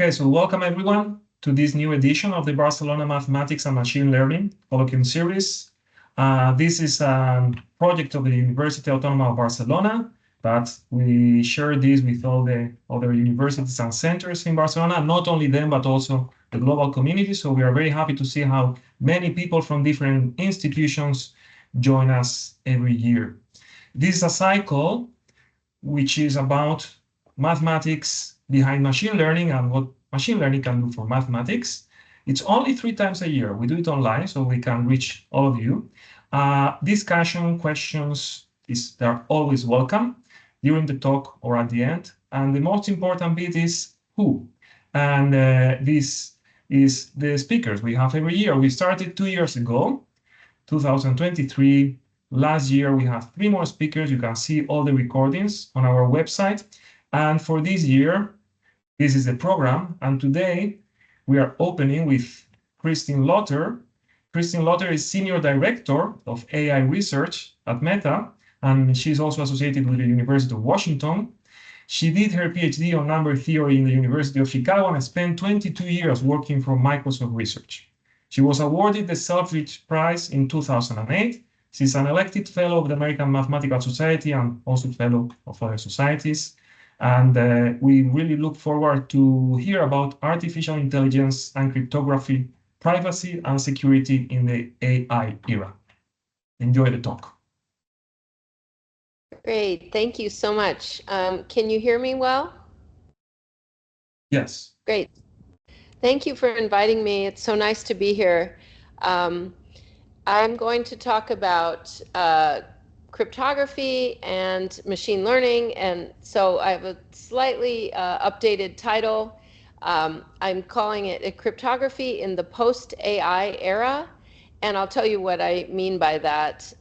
Okay, so welcome everyone to this new edition of the Barcelona Mathematics and Machine Learning Colloquium Series. This is a project of the University Autónoma of Barcelona, but we share this with all the other universities and centers in Barcelona, not only them, but also the global community. So we are very happy to see how many people from different institutions join us every year. This is a cycle which is about mathematics behind machine learning and what machine learning can do for mathematics. It's only 3 times a year. We do it online, so we can reach all of you. Discussion, questions, they're always welcome during the talk or at the end. And the most important bit is who. And this is the speakers we have every year. We started 2 years ago, 2023. Last year, we have 3 more speakers. You can see all the recordings on our website. And for this year, this is the program. And today, we are opening with Kristin Lauter. Kristin Lauter is Senior Director of AI Research at Meta, and she's also associated with the University of Washington. She did her PhD on number theory in the University of Chicago and spent 22 years working for Microsoft Research. She was awarded the Selfridge Prize in 2008. She's an elected fellow of the American Mathematical Society and also fellow of other societies. And we really look forward to hear about artificial intelligence and cryptography, privacy and security in the AI era. Enjoy the talk. Great, thank you so much. Can you hear me well? Yes. Great. Thank you for inviting me. It's so nice to be here. I'm going to talk about cryptography and machine learning, and so I have a slightly updated title. I'm calling it a cryptography in the post-AI era, and I'll tell you what I mean by that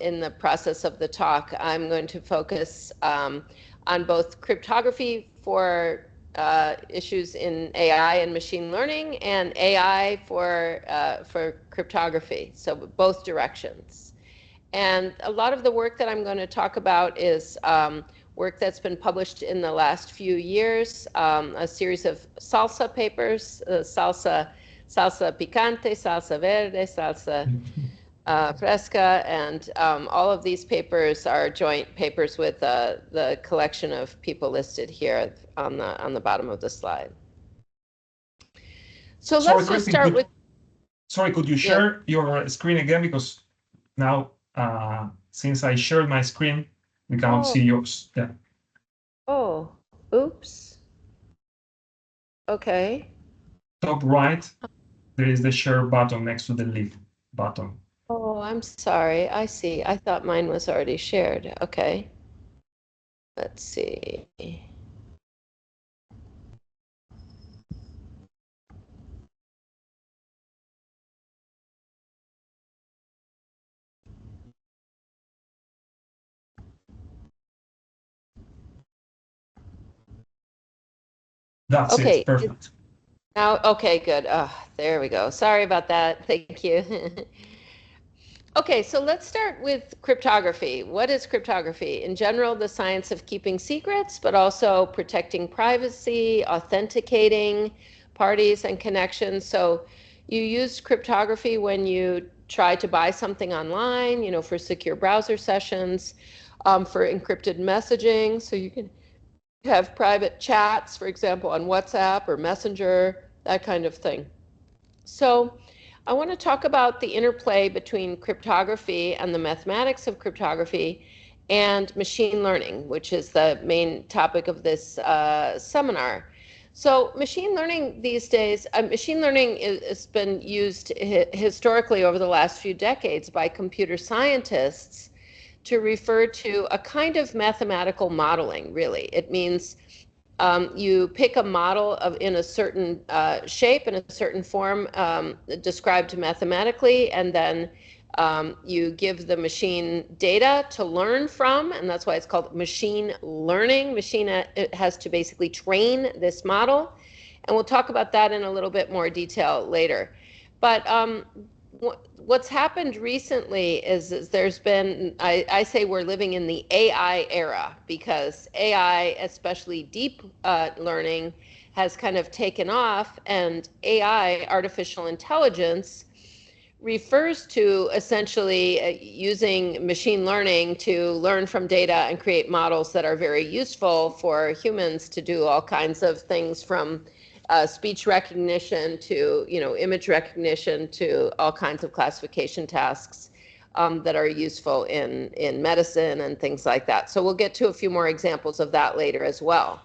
in the process of the talk. I'm going to focus on both cryptography for issues in AI and machine learning, and AI for cryptography, so both directions. And a lot of the work that I'm going to talk about is work that's been published in the last few years, a series of salsa papers, salsa picante, salsa verde, salsa fresca, and all of these papers are joint papers with the collection of people listed here on the bottom of the slide. So let's just start with. Sorry, could you share your screen again, because now since I shared my screen, we cannot see yours. Yeah. Oh, oops. Okay. Top right, there is the share button next to the leave button. Oh, I'm sorry. I see. I thought mine was already shared. Okay. Let's see. That's it. Perfect. Now, okay, good. There we go. Sorry about that. Thank you. Okay, so let's start with cryptography. What is cryptography? In general, the science of keeping secrets, but also protecting privacy, authenticating parties and connections. So you use cryptography when you try to buy something online, you know, for secure browser sessions, for encrypted messaging. So you can have private chats, for example, on WhatsApp or Messenger, that kind of thing. So I want to talk about the interplay between cryptography and the mathematics of cryptography and machine learning, which is the main topic of this seminar. So machine learning these days, machine learning has been used historically over the last few decades by computer scientists to refer to a kind of mathematical modeling, really. It means you pick a model in a certain shape, in a certain form described mathematically, and then you give the machine data to learn from, and that's why it's called machine learning. It has to basically train this model, and we'll talk about that in a little bit more detail later. But what's happened recently is there's been, I say we're living in the AI era, because AI, especially deep learning, has kind of taken off, and AI, artificial intelligence, refers to essentially using machine learning to learn from data and create models that are very useful for humans to do all kinds of things, from speech recognition to image recognition to all kinds of classification tasks that are useful in medicine and things like that. So we'll get to a few more examples of that later as well.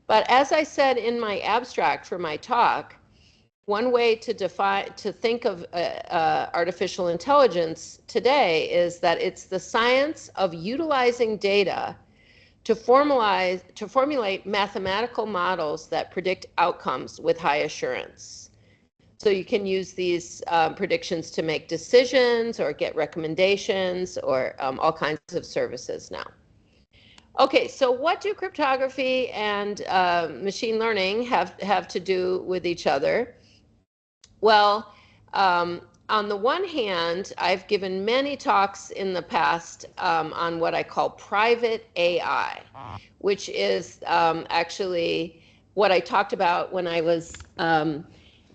But as I said in my abstract for my talk, one way to think of artificial intelligence today is that it's the science of utilizing data to formulate mathematical models that predict outcomes with high assurance. So you can use these predictions to make decisions or get recommendations or all kinds of services now. Okay, so what do cryptography and machine learning have to do with each other? Well, on the one hand, I've given many talks in the past on what I call private AI, which is actually what I talked about when I was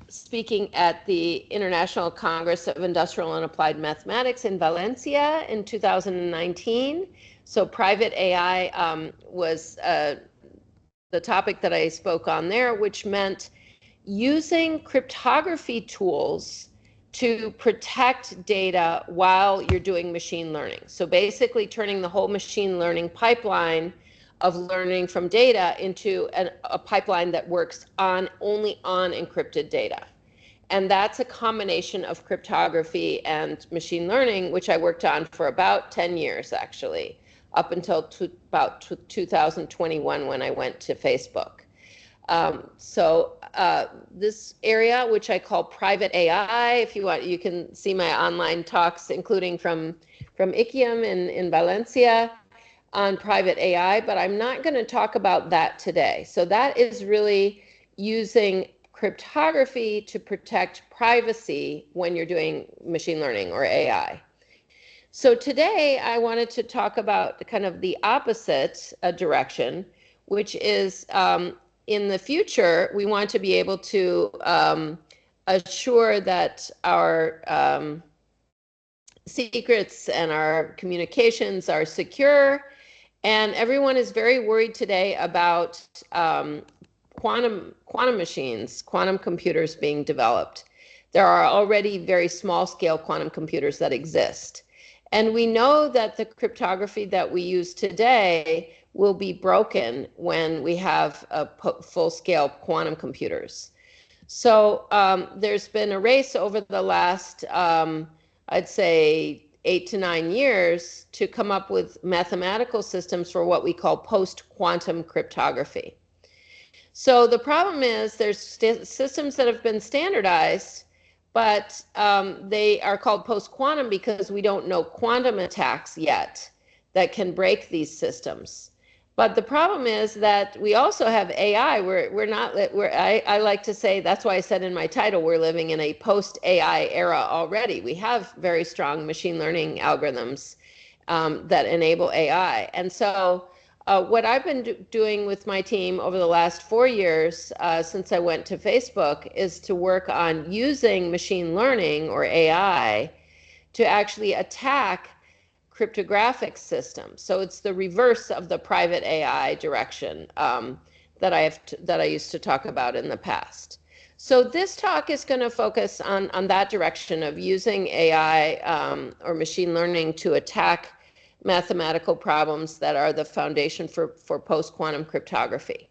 speaking at the International Congress of Industrial and Applied Mathematics in Valencia in 2019. So private AI was the topic that I spoke on there, which meant using cryptography tools to protect data while you're doing machine learning. So basically turning the whole machine learning pipeline of learning from data into a pipeline that works only on encrypted data. And that's a combination of cryptography and machine learning, which I worked on for about 10 years, actually, up until about 2021 when I went to Facebook. This area, which I call private AI, if you want, you can see my online talks, including from ICIUM in Valencia on private AI, but I'm not going to talk about that today. So that is really using cryptography to protect privacy when you're doing machine learning or AI. So today I wanted to talk about kind of the opposite direction, which is in the future, we want to be able to assure that our secrets and our communications are secure. And everyone is very worried today about quantum machines, quantum computers being developed. There are already very small scale quantum computers that exist. And we know that the cryptography that we use today will be broken when we have full-scale quantum computers. So there's been a race over the last, I'd say, 8 to 9 years to come up with mathematical systems for what we call post-quantum cryptography. So the problem is there's systems that have been standardized, but they are called post-quantum because we don't know quantum attacks yet that can break these systems. But the problem is that we also have AI. I like to say, that's why I said in my title, we're living in a post-AI era already. We have very strong machine learning algorithms that enable AI. And so what I've been doing with my team over the last 4 years since I went to Facebook is to work on using machine learning or AI to actually attack cryptographic systems. So it's the reverse of the private AI direction that I used to talk about in the past. So this talk is going to focus on that direction of using AI or machine learning to attack mathematical problems that are the foundation for post-quantum cryptography.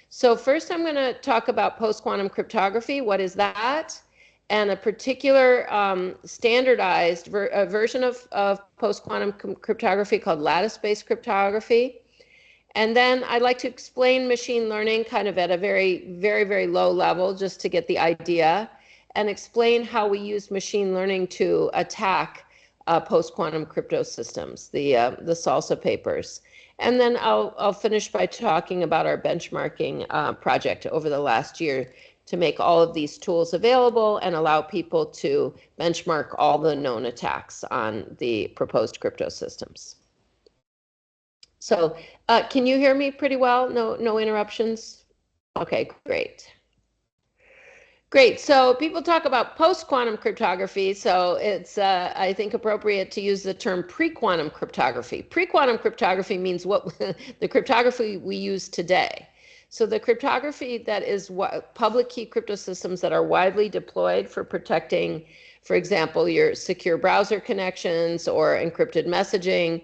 So first I'm going to talk about post-quantum cryptography. What is that? And a particular standardized version of post-quantum cryptography called lattice-based cryptography. And then I'd like to explain machine learning kind of at a very, very, very low level just to get the idea, and explain how we use machine learning to attack post-quantum cryptosystems, the SALSA papers. And then I'll finish by talking about our benchmarking project over the last year to make all of these tools available and allow people to benchmark all the known attacks on the proposed crypto systems. So can you hear me pretty well? No interruptions? Okay, great. Great. So people talk about post-quantum cryptography. So it's, I think, appropriate to use the term pre-quantum cryptography. Pre-quantum cryptography means what the cryptography we use today. So the cryptography that is what public key cryptosystems that are widely deployed for protecting, for example, your secure browser connections or encrypted messaging.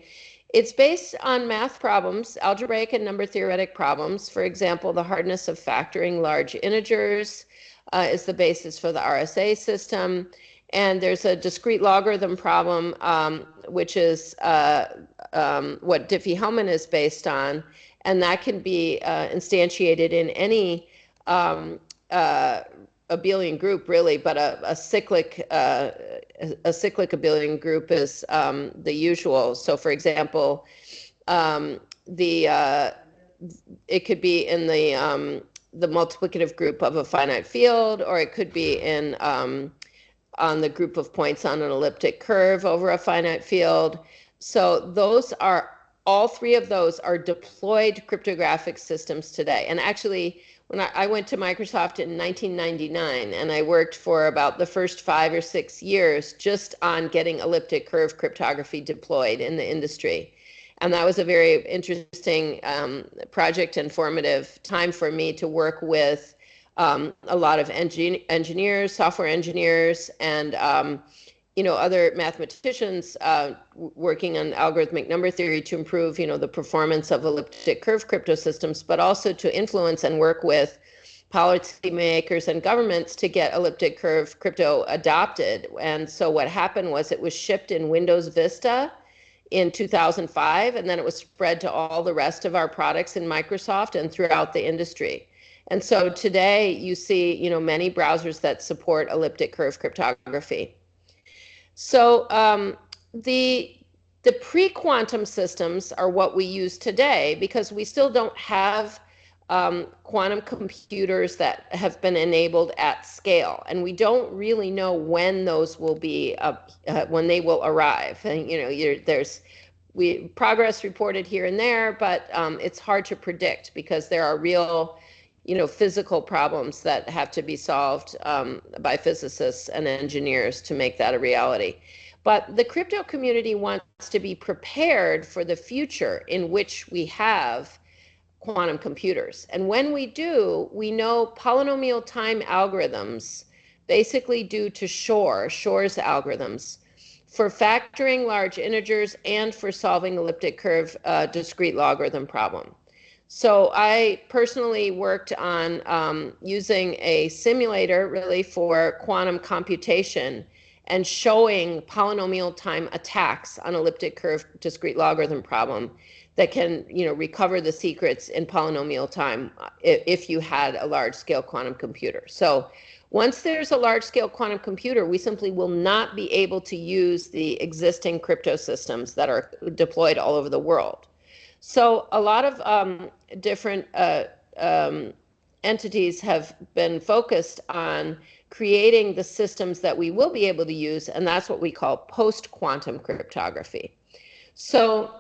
It's based on math problems, algebraic and number theoretic problems. For example, the hardness of factoring large integers is the basis for the RSA system. And there's a discrete logarithm problem, which is what Diffie-Hellman is based on. And that can be instantiated in any abelian group, really, but a cyclic abelian group is the usual. So, for example, it could be in the multiplicative group of a finite field, or it could be in on the group of points on an elliptic curve over a finite field. So those are, all three of those are deployed cryptographic systems today. And actually, when I went to Microsoft in 1999, and I worked for about the first 5 or 6 years just on getting elliptic curve cryptography deployed in the industry. And that was a very interesting project and formative time for me to work with a lot of engineers, software engineers, and other mathematicians working on algorithmic number theory to improve, the performance of elliptic curve cryptosystems, but also to influence and work with policymakers and governments to get elliptic curve crypto adopted. And so what happened was it was shipped in Windows Vista in 2005, and then it was spread to all the rest of our products in Microsoft and throughout the industry. And so today you see, many browsers that support elliptic curve cryptography. So the pre-quantum systems are what we use today because we still don't have quantum computers that have been enabled at scale, and we don't really know when those will be when they will arrive. And there's progress reported here and there, but it's hard to predict because there are real physical problems that have to be solved by physicists and engineers to make that a reality. But the crypto community wants to be prepared for the future in which we have quantum computers. And when we do, we know polynomial time algorithms, basically due to Shor's algorithms, for factoring large integers and for solving elliptic curve discrete logarithm problem. So I personally worked on using a simulator really for quantum computation and showing polynomial time attacks on elliptic curve discrete logarithm problem that can, recover the secrets in polynomial time if you had a large-scale quantum computer. So once there's a large-scale quantum computer, we simply will not be able to use the existing crypto systems that are deployed all over the world. So a lot of different entities have been focused on creating the systems that we will be able to use, and that's what we call post-quantum cryptography. So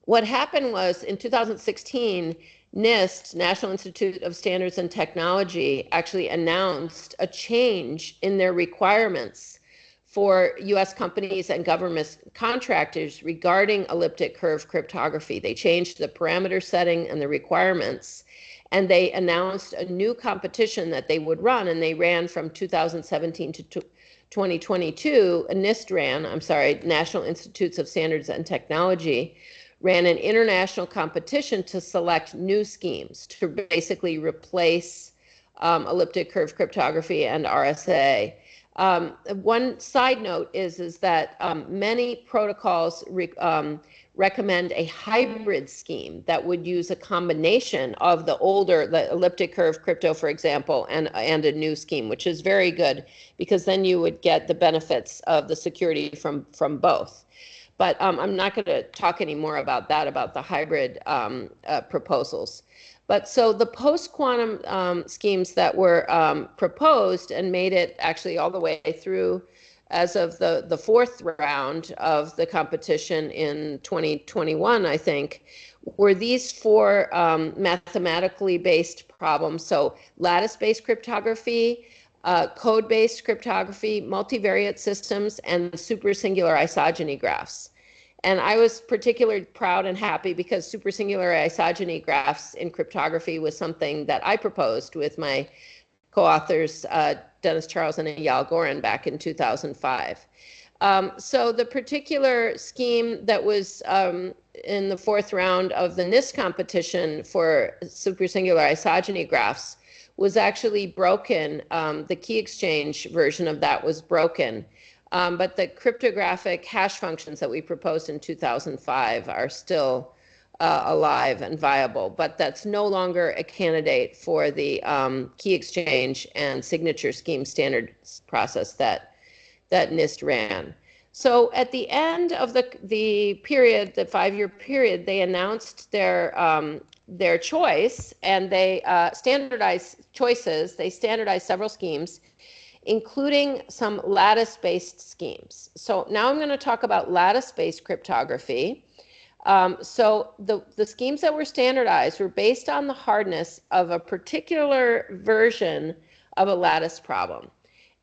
what happened was in 2016, NIST, National Institute of Standards and Technology, actually announced a change in their requirements for U.S. companies and government contractors regarding elliptic curve cryptography. They changed the parameter setting and the requirements, and they announced a new competition that they would run, and they ran from 2017 to 2022. National Institutes of Standards and Technology ran an international competition to select new schemes to basically replace elliptic curve cryptography and RSA. One side note is that many protocols recommend a hybrid scheme that would use a combination of the elliptic curve crypto, for example, and a new scheme, which is very good because then you would get the benefits of the security from both. But I'm not going to talk any more about that, about the hybrid proposals. But so the post-quantum schemes that were proposed and made it actually all the way through as of the fourth round of the competition in 2021, I think, were these four mathematically based problems. So lattice-based cryptography, code-based cryptography, multivariate systems, and supersingular isogeny graphs. And I was particularly proud and happy because supersingular isogeny graphs in cryptography was something that I proposed with my co-authors, Dennis Charles and Eyal Goren, back in 2005. So the particular scheme that was in the fourth round of the NIST competition for supersingular isogeny graphs was actually broken. The key exchange version of that was broken. But the cryptographic hash functions that we proposed in 2005 are still alive and viable, but that's no longer a candidate for the key exchange and signature scheme standard process that NIST ran. So at the end of the period, the 5-year period, they announced their choice, and they standardized choices. They standardized several schemes, including some lattice-based schemes. So now I'm going to talk about lattice-based cryptography. So the schemes that were standardized were based on the hardness of a particular version of a lattice problem.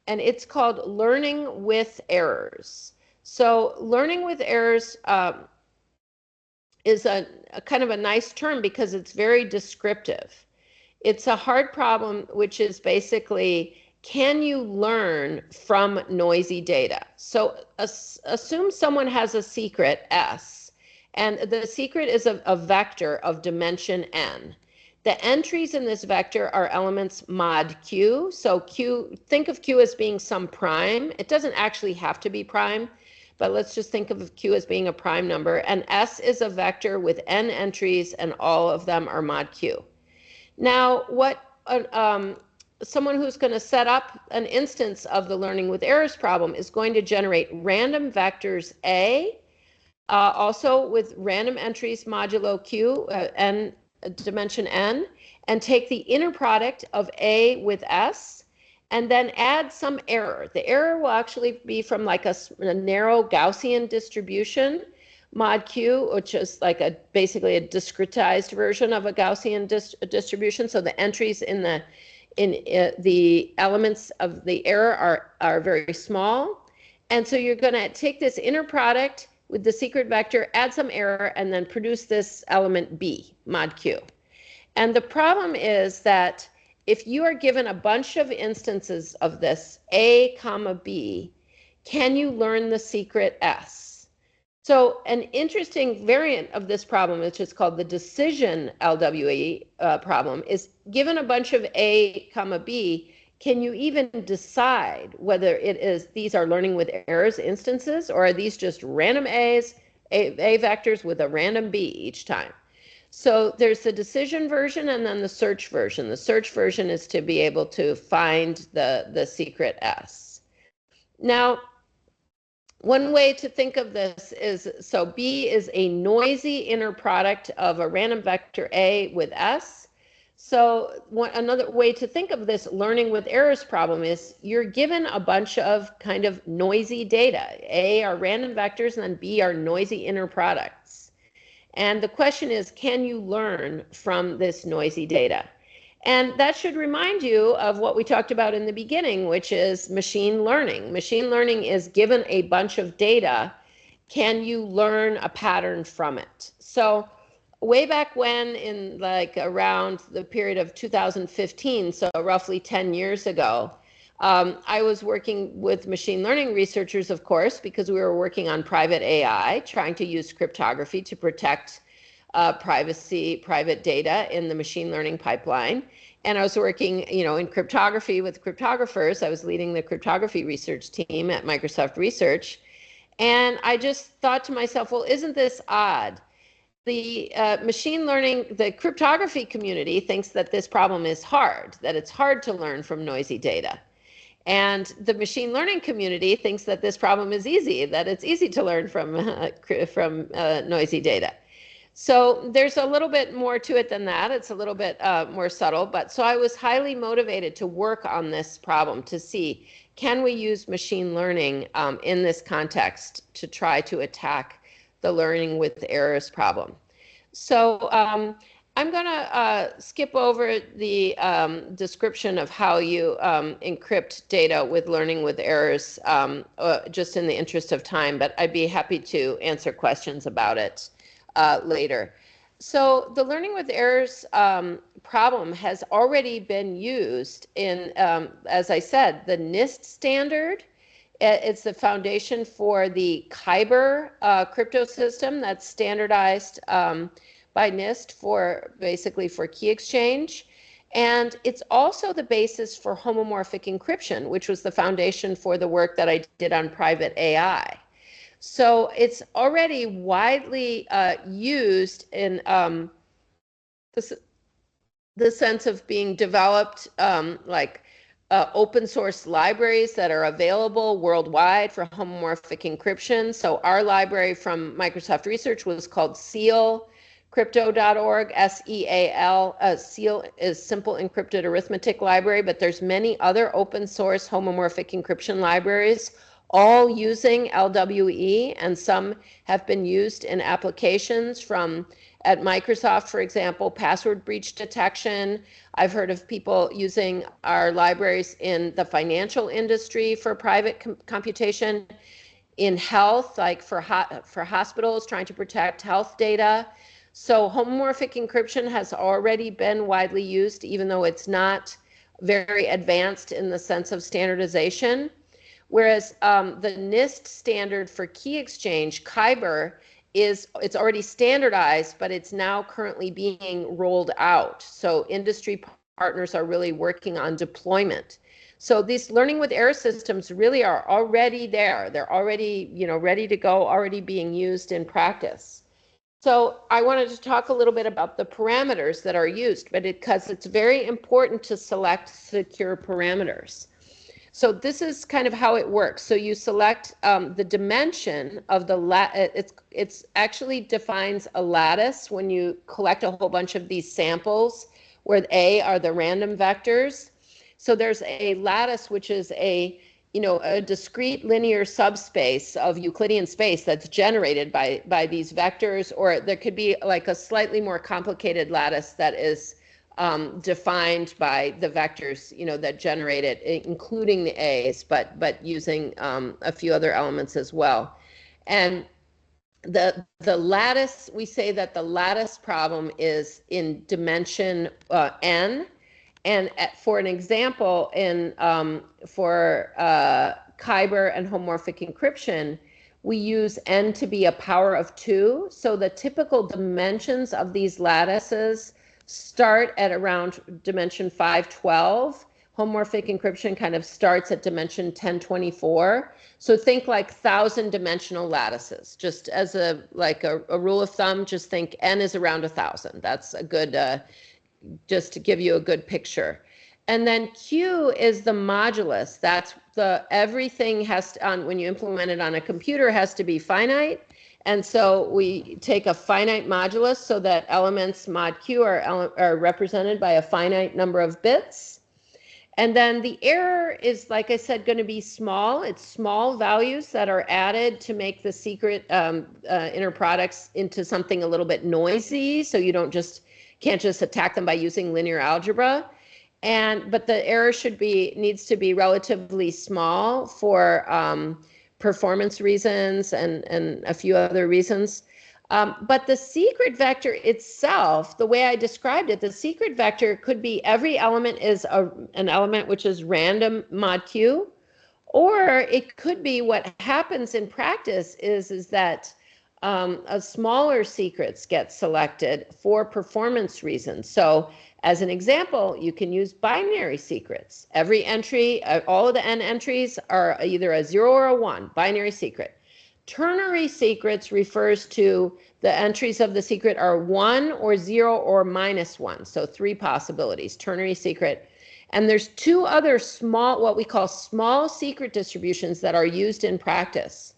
And it's called learning with errors. So learning with errors is a kind of a nice term because it's very descriptive. It's a hard problem, which is basically, can you learn from noisy data? So assume someone has a secret S, and the secret is a vector of dimension n. The entries in this vector are elements mod q. So q, think of q as being some prime. It doesn't actually have to be prime, but let's just think of q as being a prime number. And S is a vector with n entries, and all of them are mod q. Now, what someone who's going to set up an instance of the learning with errors problem is going to generate random vectors A, also with random entries modulo q, n dimension n, and take the inner product of A with S, and then add some error. The error will actually be from like a narrow Gaussian distribution, mod q, which is like basically a discretized version of a Gaussian distribution. So the entries in the elements of the error are very small. And so you're going to take this inner product with the secret vector, add some error, and then produce this element B, mod q. And the problem is that if you are given a bunch of instances of this A comma B, can you learn the secret S? So an interesting variant of this problem, which is called the decision LWE problem, is given a bunch of A comma B, can you even decide whether these are learning with errors instances, or are these just random A vectors with a random B each time? So there's the decision version and then the search version. The search version is to be able to find the secret S. Now, one way to think of this is, so B is a noisy inner product of a random vector A with S. So another way to think of this learning with errors problem is you're given a bunch of kind of noisy data. A are random vectors, and then B are noisy inner products. And the question is, can you learn from this noisy data? And that should remind you of what we talked about in the beginning, which is machine learning. Machine learning is given a bunch of data. Can you learn a pattern from it? So way back when, in like around the period of 2015, so roughly 10 years ago, I was working with machine learning researchers, of course, because we were working on private AI, trying to use cryptography to protect private data in the machine learning pipeline. And I was working, in cryptography with cryptographers. I was leading the cryptography research team at Microsoft Research. And I just thought to myself, well, isn't this odd? The machine learning, the cryptography community thinks that this problem is hard, that it's hard to learn from noisy data. And the machine learning community thinks that this problem is easy, that it's easy to learn from noisy data. So there's a little bit more to it than that. It's a little bit more subtle, but so I was highly motivated to work on this problem to see, can we use machine learning in this context to try to attack the learning with errors problem. So I'm going to skip over the description of how you encrypt data with learning with errors just in the interest of time, but I'd be happy to answer questions about it later. So the learning with errors problem has already been used in, as I said, the NIST standard. It's the foundation for the Kyber crypto system that's standardized by NIST for basically for key exchange. And it's also the basis for homomorphic encryption, which was the foundation for the work that I did on private AI. So it's already widely used in the sense of being developed like open source libraries that are available worldwide for homomorphic encryption. So our library from Microsoft Research was called SEAL. Crypto.org, SEAL. SEAL is Simple Encrypted Arithmetic Library, but there's many other open source homomorphic encryption libraries, all using LWE, and some have been used in applications from at Microsoft, for example, password breach detection. I've heard of people using our libraries in the financial industry for private computation, in health, like for hospitals trying to protect health data. So homomorphic encryption has already been widely used, even though it's not very advanced in the sense of standardization. Whereas the NIST standard for key exchange, Kyber, it's already standardized, but it's now currently being rolled out. So industry partners are really working on deployment. So these learning with error systems really are already there. They're already, ready to go, already being used in practice. So I wanted to talk a little bit about the parameters that are used, but because it's very important to select secure parameters. So this is kind of how it works. So you select the dimension of the it's actually defines a lattice when you collect a whole bunch of these samples, where A are the random vectors. So there's a lattice, which is a discrete linear subspace of Euclidean space that's generated by these vectors, or there could be like a slightly more complicated lattice that is defined by the vectors, that generate it, including the A's, but using a few other elements as well. And the lattice, we say that the lattice problem is in dimension n. And for an example, for Kyber and homomorphic encryption, we use n to be a power of 2. So the typical dimensions of these lattices start at around dimension 512. Homomorphic encryption kind of starts at dimension 1024. So think like 1,000-dimensional lattices. Just as a rule of thumb, just think n is around 1,000. That's a good just to give you a good picture. And then Q is the modulus. That's everything has to, when you implement it on a computer, has to be finite. And so we take a finite modulus so that elements mod Q are represented by a finite number of bits. And then the error is, like I said, going to be small. It's small values that are added to make the secret inner products into something a little bit noisy, so you can't just attack them by using linear algebra. But the error needs to be relatively small for performance reasons and a few other reasons. But the secret vector itself, the way I described it, the secret vector could be every element is an element which is random mod Q, or it could be what happens in practice is that smaller secrets get selected for performance reasons. So as an example, you can use binary secrets. Every entry, all of the n entries are either a 0 or a 1, binary secret. Ternary secrets refers to the entries of the secret are 1 or 0 or -1. So 3 possibilities, ternary secret. And there's 2 other what we call small secret distributions that are used in practice.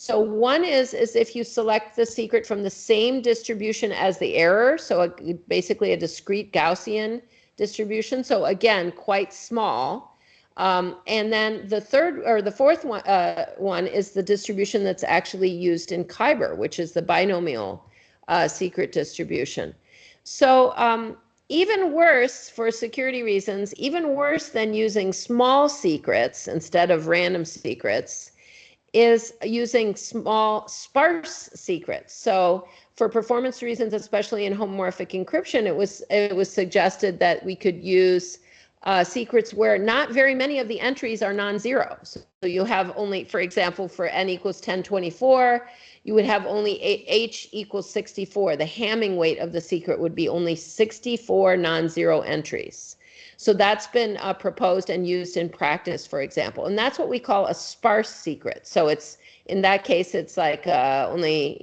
So one is if you select the secret from the same distribution as the error, so basically a discrete Gaussian distribution. So again, quite small. And then the third or the fourth one is the distribution that's actually used in Kyber, which is the binomial secret distribution. So even worse, for security reasons, even worse than using small secrets instead of random secrets, is using small sparse secrets. So for performance reasons, especially in homomorphic encryption, it was suggested that we could use secrets where not very many of the entries are non-zero. So you have only, for example, for n equals 1024, you would have only h equals 64. The Hamming weight of the secret would be only 64 non-zero entries. So that's been proposed and used in practice, for example. And that's what we call a sparse secret. So it's, in that case, it's like only,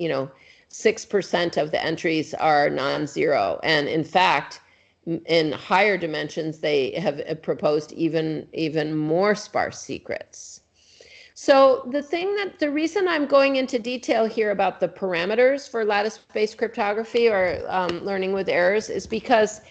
6% of the entries are non-zero. And in fact, in higher dimensions, they have proposed even more sparse secrets. So the reason I'm going into detail here about the parameters for lattice-based cryptography or learning with errors is because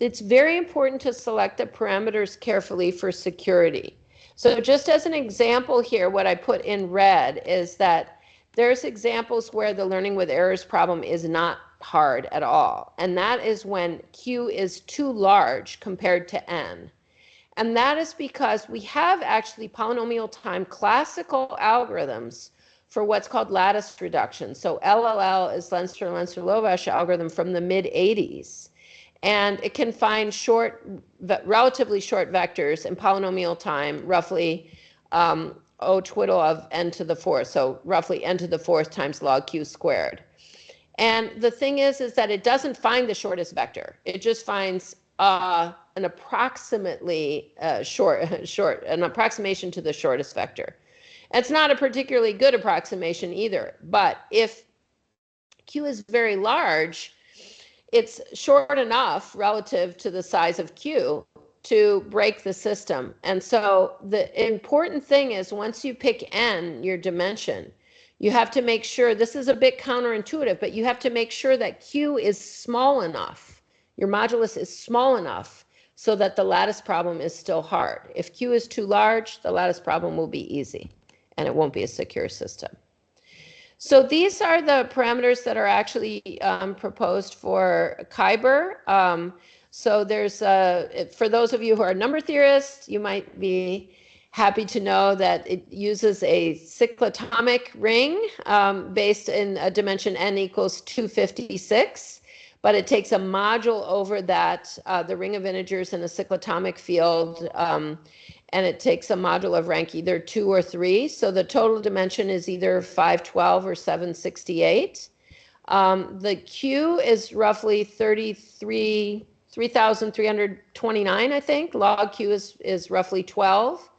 it's very important to select the parameters carefully for security. So just as an example here, what I put in red is that there's examples where the learning with errors problem is not hard at all. And that is when Q is too large compared to N. And that is because we have actually polynomial time classical algorithms for what's called lattice reduction. So LLL is Lenzner-Lowash algorithm from the mid-80s. And it can find relatively short vectors in polynomial time, roughly twiddle of n to the fourth, so roughly n to the fourth times log q squared. And the thing is that it doesn't find the shortest vector. It just finds an approximately an approximation to the shortest vector. It's not a particularly good approximation either, but if q is very large, it's short enough relative to the size of Q to break the system. And so the important thing is once you pick n, your dimension, you have to make sure, this is a bit counterintuitive, but you have to make sure that Q is small enough, your modulus is small enough so that the lattice problem is still hard. If Q is too large, the lattice problem will be easy and it won't be a secure system. So these are the parameters that are actually proposed for Kyber. So there's, for those of you who are number theorists, you might be happy to know that it uses a cyclotomic ring based in a dimension n equals 256, but it takes a module over that, the ring of integers in a cyclotomic field, and it takes a module of rank either 2 or 3. So the total dimension is either 512 or 768. The Q is roughly 3,329, I think. Log Q is roughly 12.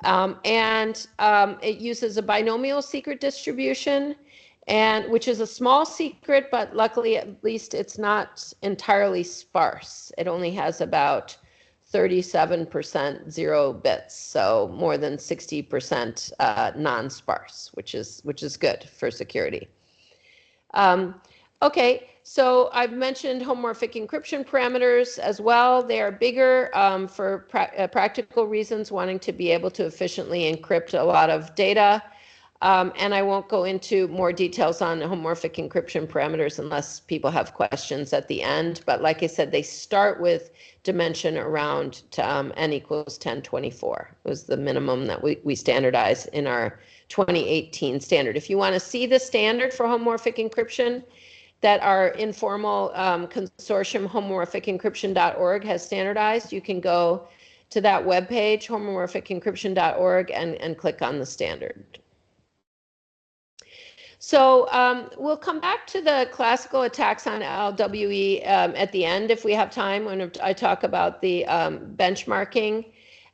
It uses a binomial secret distribution, which is a small secret, but luckily at least it's not entirely sparse. It only has about 37% 0 bits, so more than 60% non-sparse, which is good for security. Okay, so I've mentioned homomorphic encryption parameters as well. They are bigger for practical reasons, wanting to be able to efficiently encrypt a lot of data. And I won't go into more details on homomorphic encryption parameters unless people have questions at the end. But like I said, they start with dimension around n equals 1024. It was the minimum that we standardized in our 2018 standard. If you want to see the standard for homomorphic encryption that our informal consortium homomorphicencryption.org has standardized, you can go to that webpage, homomorphicencryption.org, and click on the standard. So we'll come back to the classical attacks on LWE at the end if we have time when I talk about the benchmarking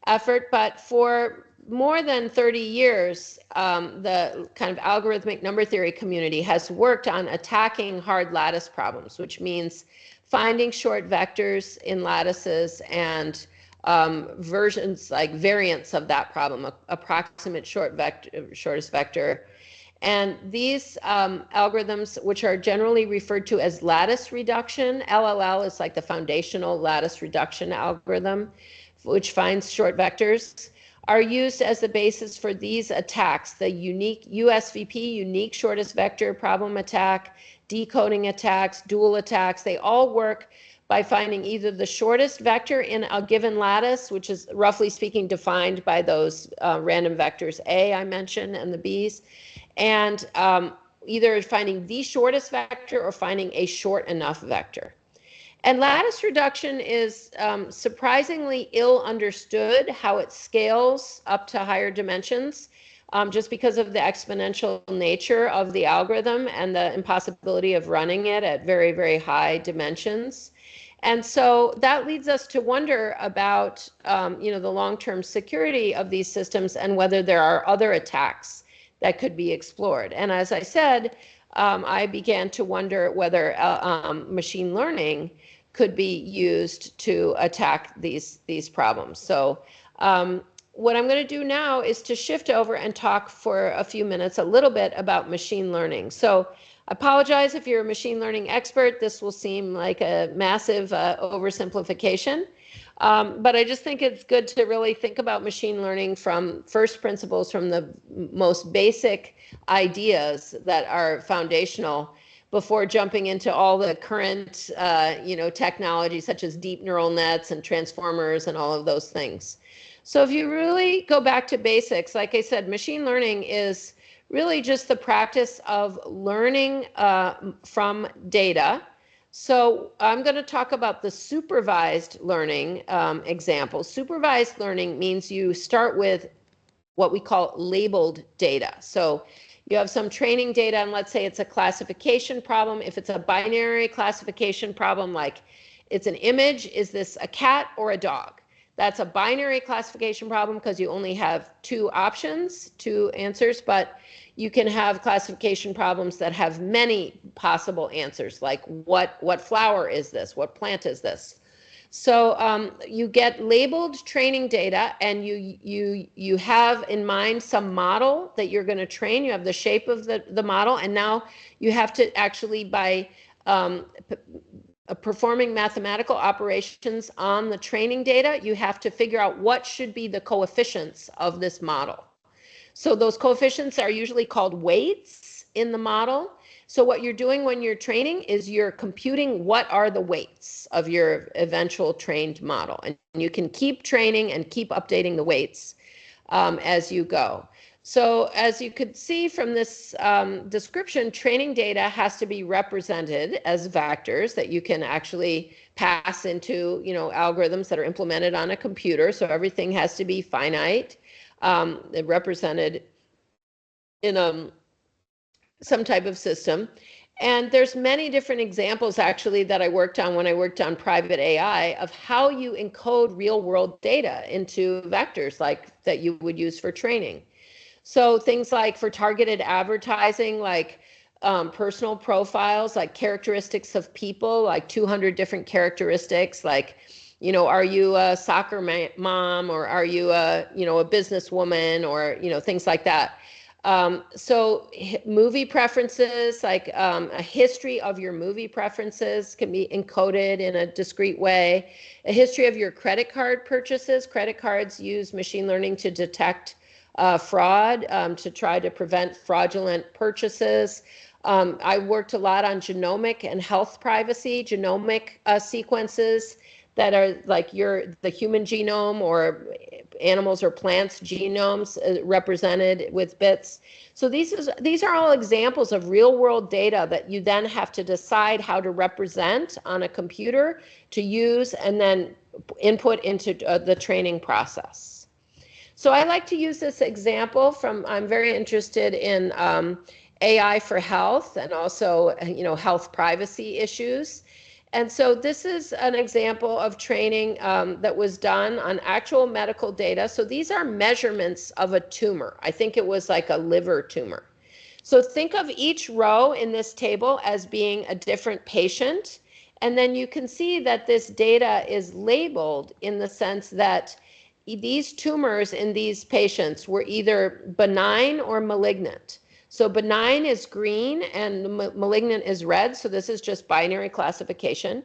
effort. But for more than 30 years, the kind of algorithmic number theory community has worked on attacking hard lattice problems, which means finding short vectors in lattices and versions like variants of that problem, approximate shortest vector, And these algorithms, which are generally referred to as lattice reduction, LLL is like the foundational lattice reduction algorithm, which finds short vectors, are used as the basis for these attacks, the unique USVP, unique shortest vector problem attack, decoding attacks, dual attacks. They all work by finding either the shortest vector in a given lattice, which is roughly speaking defined by those random vectors A I mentioned and the B's, and either finding the shortest vector or finding a short enough vector. And lattice reduction is surprisingly ill understood how it scales up to higher dimensions, just because of the exponential nature of the algorithm and the impossibility of running it at very, very high dimensions. And so that leads us to wonder about the long-term security of these systems and whether there are other attacks that could be explored. And as I said, I began to wonder whether machine learning could be used to attack these problems. So what I'm going to do now is to shift over and talk for a few minutes a little bit about machine learning. So I apologize if you're a machine learning expert. This will seem like a massive oversimplification. But I just think it's good to really think about machine learning from first principles, from the most basic ideas that are foundational before jumping into all the current technology such as deep neural nets and transformers and all of those things. So if you really go back to basics, like I said, machine learning is really just the practice of learning from data. So I'm going to talk about the supervised learning example. Supervised learning means you start with what we call labeled data. So you have some training data, and let's say it's a classification problem. If it's a binary classification problem, like it's an image, is this a cat or a dog? That's a binary classification problem because you only have two options, two answers, but you can have classification problems that have many possible answers, like what flower is this? What plant is this? So you get labeled training data, and you have in mind some model that you're going to train. You have the shape of the model, and now you have to actually, by performing mathematical operations on the training data, you have to figure out what should be the coefficients of this model. So those coefficients are usually called weights in the model. So what you're doing when you're training is you're computing what are the weights of your eventual trained model. And you can keep training and keep updating the weights as you go. So as you could see from this description, training data has to be represented as vectors that you can actually pass into, algorithms that are implemented on a computer. So everything has to be finite, represented in some type of system. And there's many different examples actually that I worked on when I worked on private AI of how you encode real world data into vectors like that you would use for training. So things like for targeted advertising, like personal profiles, like characteristics of people, like 200 different characteristics, like, are you a soccer mom, or are you a businesswoman, or, things like that. So movie preferences, like a history of your movie preferences can be encoded in a discrete way. A history of your credit card purchases. Credit cards use machine learning to detect fraud, to try to prevent fraudulent purchases. I worked a lot on genomic and health privacy, genomic sequences that are like the human genome or animals or plants genomes represented with bits. So these are all examples of real world data that you then have to decide how to represent on a computer to use and then input into the training process. So I like to use this example I'm very interested in AI for health and also, health privacy issues. And so this is an example of training that was done on actual medical data. So these are measurements of a tumor. I think it was like a liver tumor. So think of each row in this table as being a different patient. And then you can see that this data is labeled in the sense that these tumors in these patients were either benign or malignant. So benign is green and malignant is red. So this is just binary classification.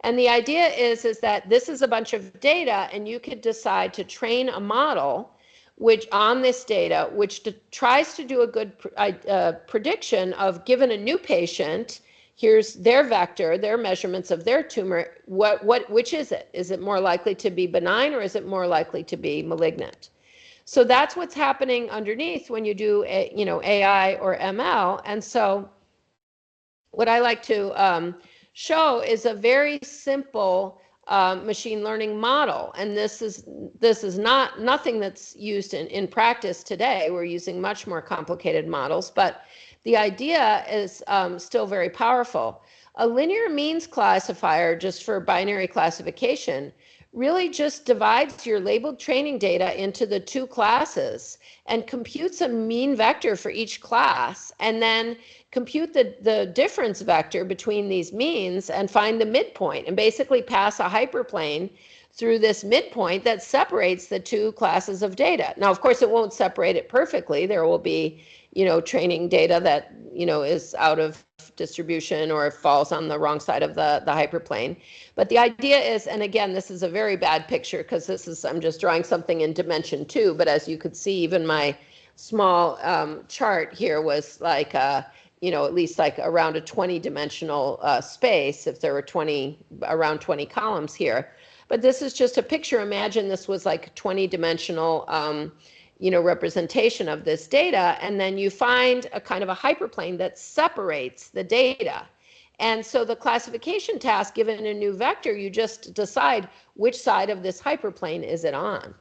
And the idea is that this is a bunch of data, and you could decide to train a model which on this data, which tries to do a good prediction of, given a new patient, here's their vector, their measurements of their tumor, which is it? Is it more likely to be benign, or is it more likely to be malignant? So that's what's happening underneath when you do AI or ML. And so what I like to show is a very simple machine learning model. And this is nothing that's used in practice today. We're using much more complicated models, but the idea is still very powerful. A linear means classifier, just for binary classification, really just divides your labeled training data into the two classes and computes a mean vector for each class, and then compute the difference vector between these means and find the midpoint, and basically pass a hyperplane through this midpoint that separates the two classes of data. Now, of course, it won't separate it perfectly. There will be, training data that, is out of distribution or falls on the wrong side of the hyperplane. But the idea is, and again, this is a very bad picture because I'm just drawing something in dimension 2, but as you could see, even my small chart here was like, at least like around a 20-dimensional space, if there were around 20 columns here. But this is just a picture. Imagine this was like a 20-dimensional representation of this data, and then you find a kind of a hyperplane that separates the data. And so the classification task, given a new vector, you just decide which side of this hyperplane is it on.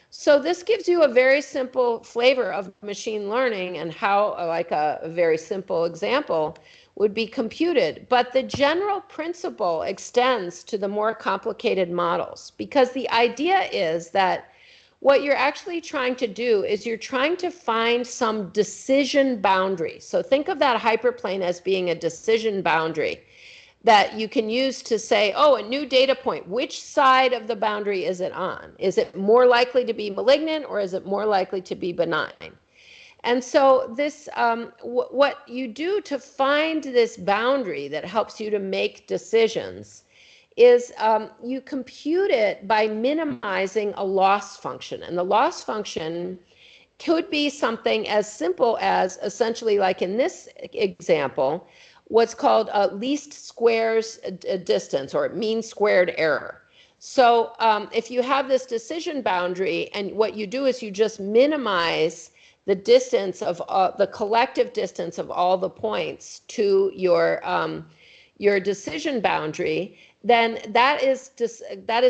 So this gives you a very simple flavor of machine learning and how, like a very simple example, would be computed. But the general principle extends to the more complicated models, because the idea is that what you're actually trying to do is you're trying to find some decision boundary. So think of that hyperplane as being a decision boundary that you can use to say, oh, a new data point, which side of the boundary is it on? Is it more likely to be malignant, or is it more likely to be benign? And so this, what you do to find this boundary that helps you to make decisions is you compute it by minimizing a loss function. And the loss function could be something as simple as, essentially, like in this example, what's called a least squares distance, or mean squared error. So if you have this decision boundary, and what you do is you just minimize the distance of the collective distance of all the points to your decision boundary, then that is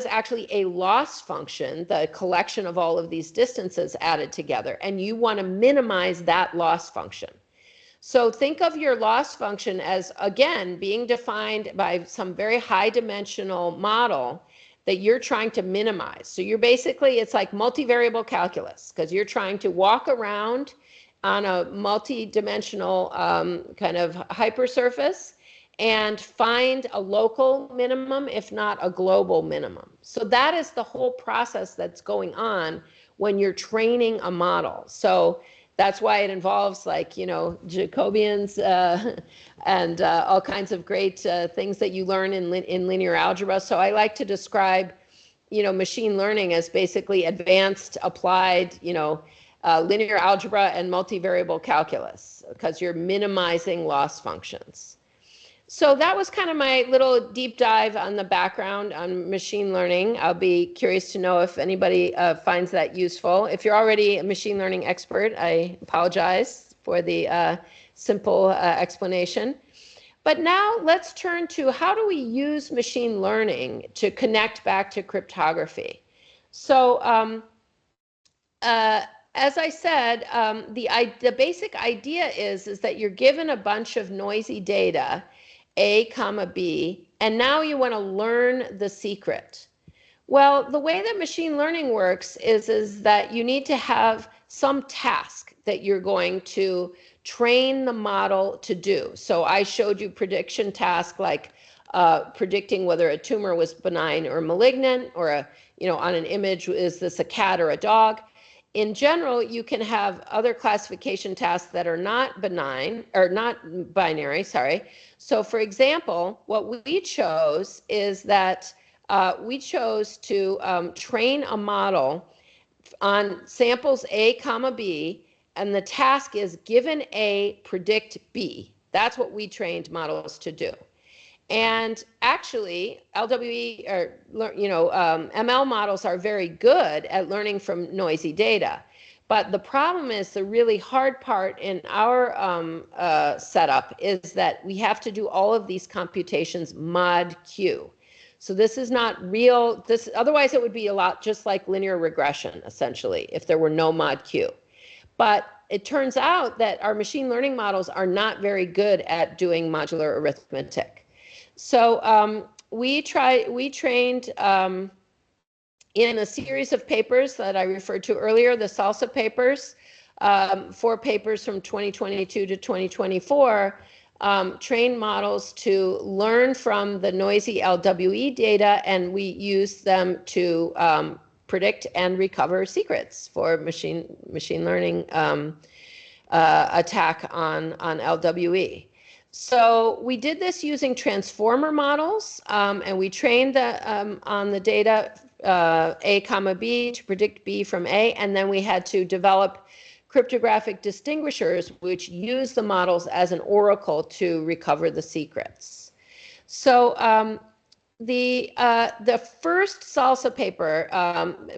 actually a loss function, the collection of all of these distances added together, and you want to minimize that loss function. So think of your loss function as, again, being defined by some very high dimensional model that you're trying to minimize. So you're basically, it's like multivariable calculus, because you're trying to walk around on a multi-dimensional kind of hypersurface and find a local minimum, if not a global minimum. So that is the whole process that's going on when you're training a model. So that's why it involves, like, Jacobians and all kinds of great things that you learn in linear algebra. So I like to describe, machine learning as basically advanced applied, linear algebra and multivariable calculus, because you're minimizing loss functions. So that was kind of my little deep dive on the background on machine learning. I'll be curious to know if anybody finds that useful. If you're already a machine learning expert, I apologize for the simple explanation. But now let's turn to, how do we use machine learning to connect back to cryptography? So as I said, the basic idea is that you're given a bunch of noisy data, A, comma, B, and now you want to learn the secret. Well, the way that machine learning works is that you need to have some task that you're going to train the model to do. So I showed you prediction task, like predicting whether a tumor was benign or malignant, or on an image, is this a cat or a dog? In general, you can have other classification tasks that are not benign or not binary, sorry. So for example, what we chose is that we chose to train a model on samples A comma B, and the task is given A, predict B. That's what we trained models to do. And actually, LWE or ML models are very good at learning from noisy data. But the problem is the really hard part in our setup is that we have to do all of these computations mod Q. So this is not real. Otherwise it would be a lot just like linear regression, essentially, if there were no mod Q. But it turns out that our machine learning models are not very good at doing modular arithmetic. So we trained in a series of papers that I referred to earlier, the SALSA papers, 4 papers from 2022 to 2024, trained models to learn from the noisy LWE data, and we used them to predict and recover secrets for machine learning attack on LWE. So we did this using transformer models, and we trained on the data A comma B to predict B from A, and then we had to develop cryptographic distinguishers which use the models as an oracle to recover the secrets. So the first SALSA paper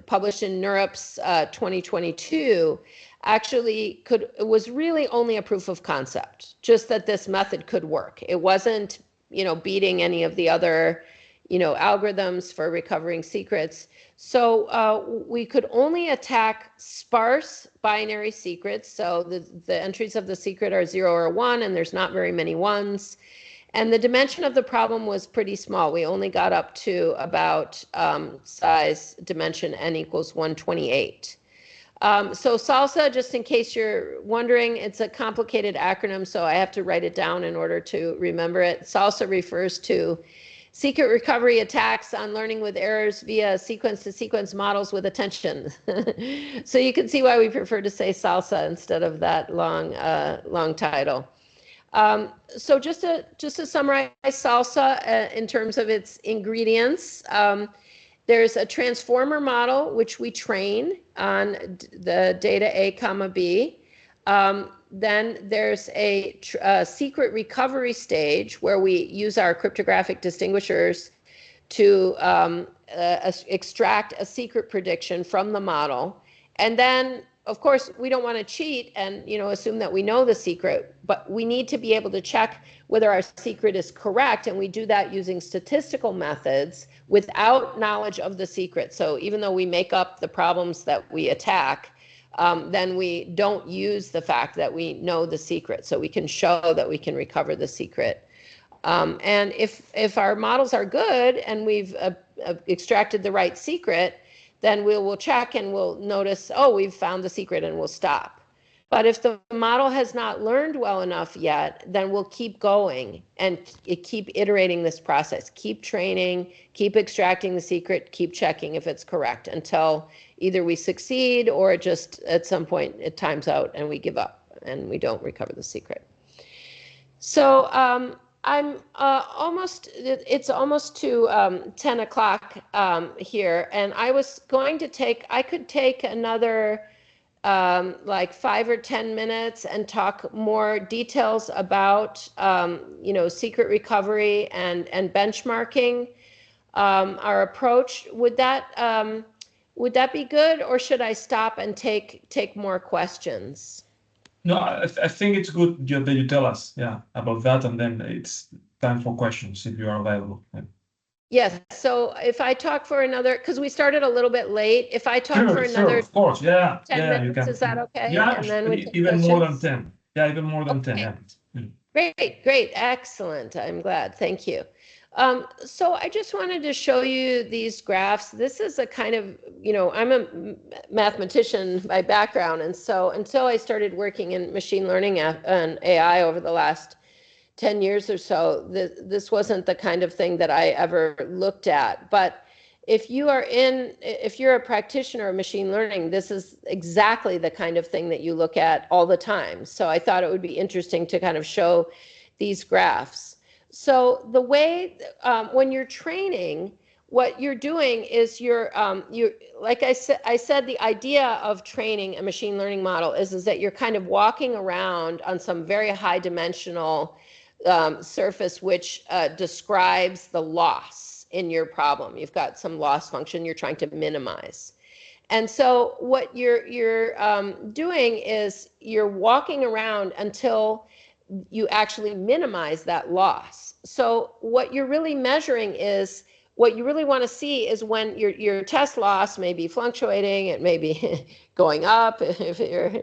published in NeurIPS 2022 actually was really only a proof of concept, just that this method could work. It wasn't, beating any of the other, algorithms for recovering secrets. So we could only attack sparse binary secrets. So the entries of the secret are 0 or 1, and there's not very many ones. And the dimension of the problem was pretty small. We only got up to about size dimension n equals 128. So SALSA, just in case you're wondering, it's a complicated acronym, so I have to write it down in order to remember it. SALSA refers to secret recovery attacks on learning with errors via sequence-to-sequence models with attention. So you can see why we prefer to say SALSA instead of that long title. So just to summarize SALSA in terms of its ingredients, there's a transformer model, which we train on the data A comma B. Then there's a secret recovery stage where we use our cryptographic distinguishers to extract a secret prediction from the model. And then, of course, we don't want to cheat and assume that we know the secret, but we need to be able to check whether our secret is correct, and we do that using statistical methods without knowledge of the secret. So even though we make up the problems that we attack, then we don't use the fact that we know the secret, so we can show that we can recover the secret. And if our models are good and we've extracted the right secret, then we'll check and we'll notice, oh, we've found the secret, and we'll stop. But if the model has not learned well enough yet, then we'll keep going and keep iterating this process, keep training, keep extracting the secret, keep checking if it's correct until either we succeed or just at some point it times out and we give up and we don't recover the secret. So I'm it's almost to 10 o'clock here, and I was going to I could take another like 5 or 10 minutes and talk more details about, secret recovery and benchmarking, our approach. Would that be good, or should I stop and take more questions? No, I think it's good that you tell us, about that, and then it's time for questions if you are available. Yeah. Yes. So if I talk for another, because we started a little bit late, if I talk for another, of course, 10 minutes, is that okay? Yeah, and then we even more than 10. Yeah, even more than 10. Yeah. Great, excellent. I'm glad. Thank you. So I just wanted to show you these graphs. This is a kind of, I'm a mathematician by background, and so until I started working in machine learning and AI over the last 10 years or so, this wasn't the kind of thing that I ever looked at. But if you're a practitioner of machine learning, this is exactly the kind of thing that you look at all the time. So I thought it would be interesting to kind of show these graphs. So the way, when you're training, what you're doing is like I said, the idea of training a machine learning model is that you're kind of walking around on some very high dimensional surface, which describes the loss in your problem. You've got some loss function you're trying to minimize. And so what you're doing is you're walking around until you actually minimize that loss. So what you're really measuring is, what you really want to see is when your test loss may be fluctuating, it may be going up if you're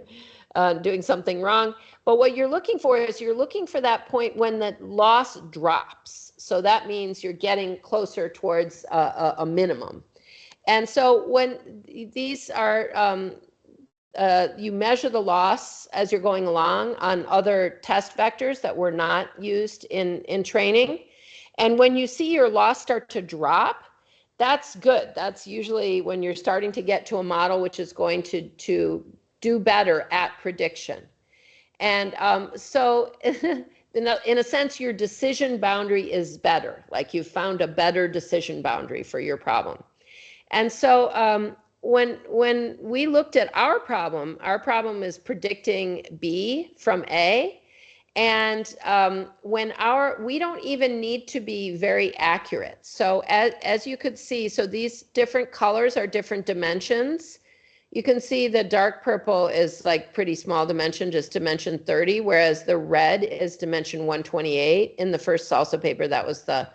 doing something wrong. But what you're looking for is you're looking for that point when the loss drops. So that means you're getting closer towards a minimum. And so when these are, you measure the loss as you're going along on other test vectors that were not used in training. And when you see your loss start to drop, that's good. That's usually when you're starting to get to a model which is going to do better at prediction. And so in a sense, your decision boundary is better. Like you've found a better decision boundary for your problem. And so when we looked at our problem is predicting B from A. And we don't even need to be very accurate. So as you could see, so these different colors are different dimensions. You can see the dark purple is like pretty small dimension, just dimension 30, whereas the red is dimension 128. In the first salsa paper, that was the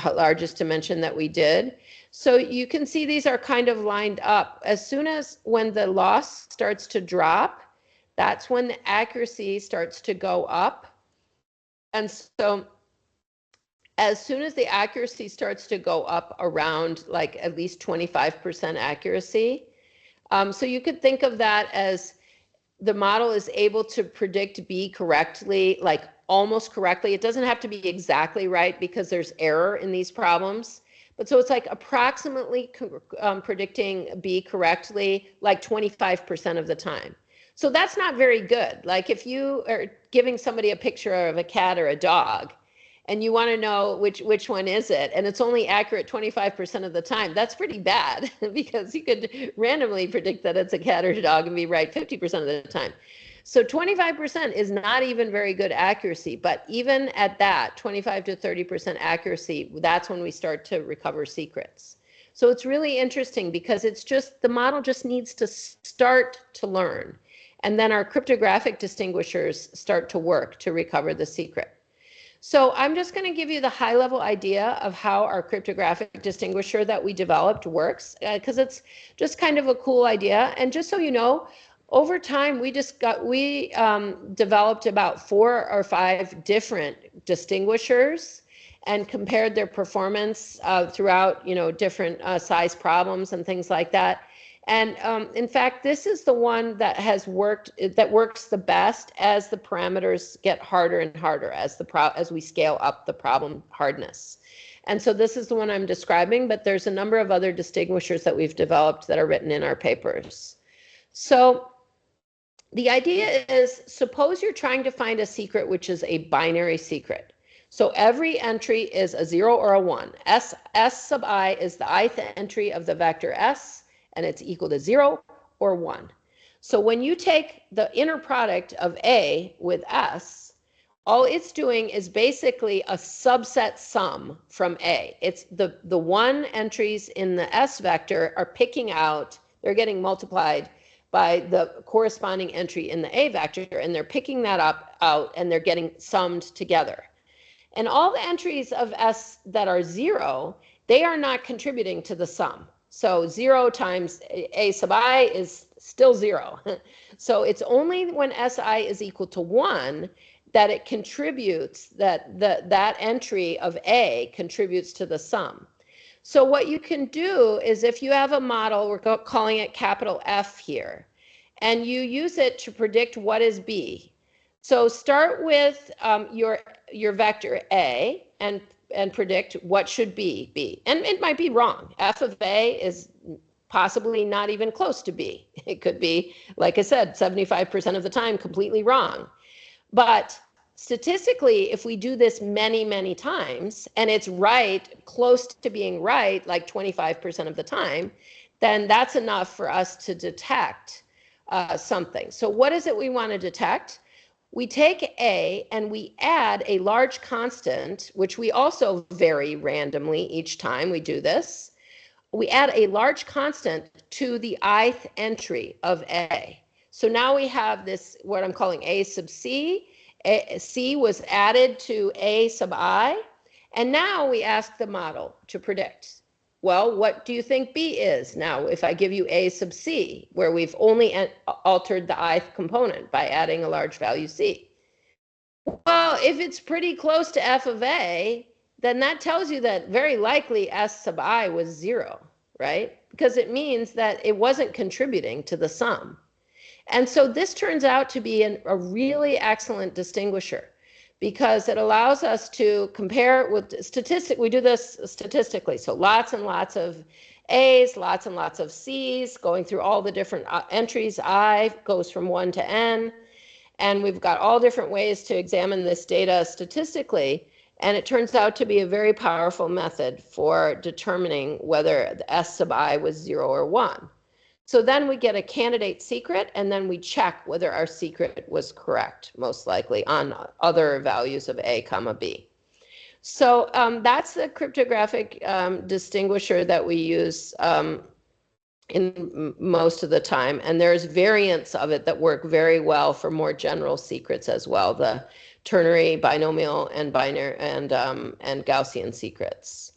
largest dimension that we did. So you can see these are kind of lined up. As soon as when the loss starts to drop, that's when the accuracy starts to go up. And so as soon as the accuracy starts to go up around like at least 25% accuracy, so you could think of that as the model is able to predict B correctly, like almost correctly. It doesn't have to be exactly right because there's error in these problems. But so it's like approximately predicting B correctly, like 25% of the time. So that's not very good. Like if you are giving somebody a picture of a cat or a dog and you want to know which one is it, and it's only accurate 25% of the time, that's pretty bad because you could randomly predict that it's a cat or a dog and be right 50% of the time. So 25% is not even very good accuracy, but even at that 25 to 30% accuracy, that's when we start to recover secrets. So it's really interesting because it's just, the model just needs to start to learn. And then our cryptographic distinguishers start to work to recover the secret. So I'm just going to give you the high level idea of how our cryptographic distinguisher that we developed works, because it's just kind of a cool idea. And just so you know, over time, we developed about 4 or 5 different distinguishers and compared their performance throughout, different size problems and things like that. And in fact, this is the one that works the best as the parameters get harder and harder as we scale up the problem hardness. And so this is the one I'm describing, but there's a number of other distinguishers that we've developed that are written in our papers. So the idea is, suppose you're trying to find a secret which is a binary secret. So every entry is a 0 or a 1. S sub I is the ith entry of the vector S, and it's equal to 0 or 1. So when you take the inner product of A with S, all it's doing is basically a subset sum from A. It's the 1 entries in the S vector are picking out, they're getting multiplied by the corresponding entry in the A vector, and they're picking that out and they're getting summed together. And all the entries of S that are 0, they are not contributing to the sum. So 0 times A sub I is still 0. So it's only when Si is equal to 1 that it contributes, that entry of A contributes to the sum. So what you can do is, if you have a model, we're calling it capital F here, and you use it to predict what is B. So start with your vector A, and and predict what should be. And it might be wrong. F of A is possibly not even close to B. It could be, like I said, 75% of the time completely wrong. But statistically, if we do this many, many times, and it's right, close to being right, like 25% of the time, then that's enough for us to detect something. So what is it we want to detect? We take A and we add a large constant, which we also vary randomly each time we do this. We add a large constant to the ith entry of A. So now we have this, what I'm calling A sub C. C was added to A sub I. And now we ask the model to predict. Well, what do you think B is now if I give you A sub C, where we've only altered the ith component by adding a large value C? Well, if it's pretty close to F of A, then that tells you that very likely S sub I was 0, right? Because it means that it wasn't contributing to the sum. And so this turns out to be a really excellent distinguisher because it allows us to compare with statistics. We do this statistically. So lots and lots of A's, lots and lots of C's, going through all the different entries. I goes from 1 to N. And we've got all different ways to examine this data statistically. And it turns out to be a very powerful method for determining whether the S sub I was 0 or 1. So then we get a candidate secret, and then we check whether our secret was correct, most likely, on other values of A comma B. So that's the cryptographic distinguisher that we use in most of the time. And there's variants of it that work very well for more general secrets as well, the ternary, binomial, and binary and Gaussian secrets.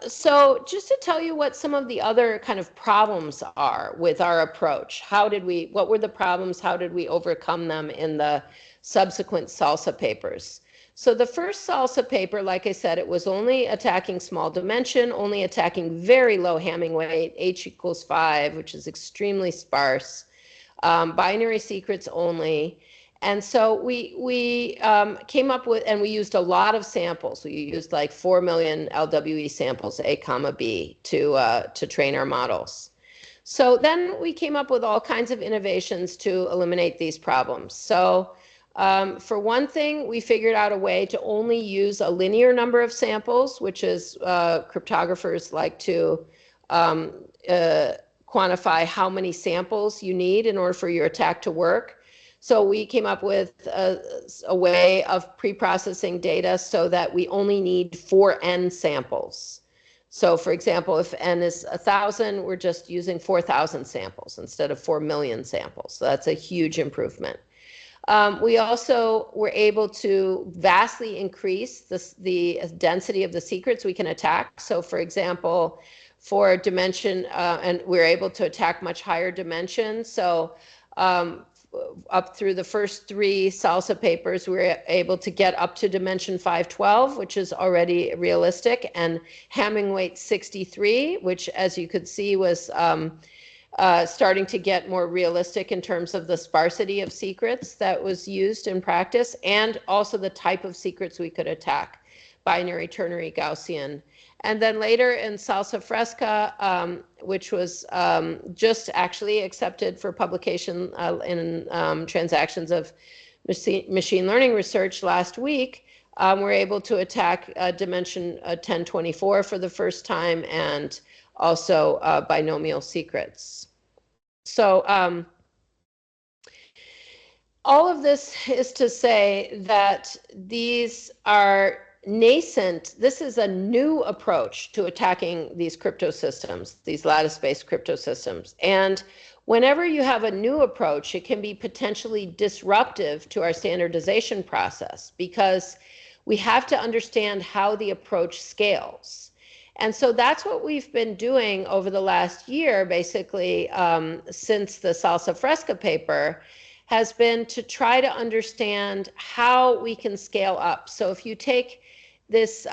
So just to tell you what some of the other kind of problems are with our approach, what were the problems? How did we overcome them in the subsequent SALSA papers? So the first SALSA paper, like I said, it was only attacking small dimension, only attacking very low Hamming weight, H equals 5, which is extremely sparse, binary secrets only. And so we came up with, and we used a lot of samples. We used like 4 million LWE samples, A comma B, to train our models. So then we came up with all kinds of innovations to eliminate these problems. So for one thing, we figured out a way to only use a linear number of samples, which is cryptographers like to quantify how many samples you need in order for your attack to work. So we came up with a way of pre-processing data so that we only need 4n samples. So for example, if n is 1,000, we're just using 4,000 samples instead of 4 million samples. So that's a huge improvement. We also were able to vastly increase the density of the secrets we can attack. So for example, for dimension, and we're able to attack much higher dimensions. So up through the first 3 SALSA papers, we were able to get up to dimension 512, which is already realistic, and Hamming weight 63, which, as you could see, was starting to get more realistic in terms of the sparsity of secrets that was used in practice, and also the type of secrets we could attack, binary, ternary, Gaussian. And then later in Salsa Fresca, which was just actually accepted for publication in Transactions of Machine Learning Research last week, we're able to attack dimension 1024 for the first time, and also binomial secrets. So all of this is to say that these are nascent. This is a new approach to attacking these crypto systems, these lattice-based crypto systems. And whenever you have a new approach, it can be potentially disruptive to our standardization process because we have to understand how the approach scales. And so that's what we've been doing over the last year, basically, since the Salsa Fresca paper, has been to try to understand how we can scale up. So if you take this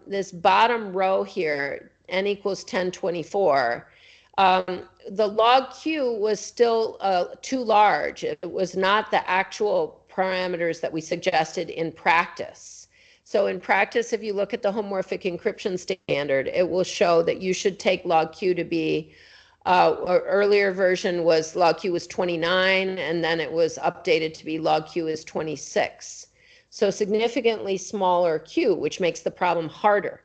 this bottom row here, n equals 1024, the log Q was still too large. It was not the actual parameters that we suggested in practice. So in practice, if you look at the homomorphic encryption standard, it will show that you should take log Q to be, or earlier version was log Q was 29, and then it was updated to be log Q is 26. So significantly smaller Q, which makes the problem harder.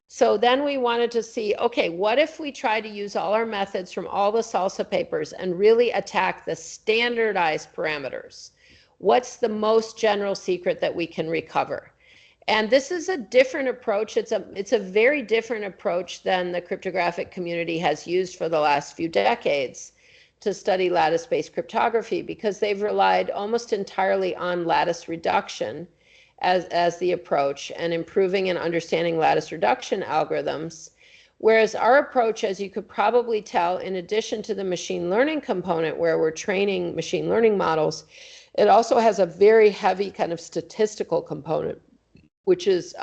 So then we wanted to see, okay, what if we try to use all our methods from all the SALSA papers and really attack the standardized parameters? What's the most general secret that we can recover? And this is a different approach. It's a very different approach than the cryptographic community has used for the last few decades to study lattice-based cryptography, because they've relied almost entirely on lattice reduction as the approach and improving and understanding lattice reduction algorithms. Whereas our approach, as you could probably tell, in addition to the machine learning component where we're training machine learning models, it also has a very heavy kind of statistical component, which is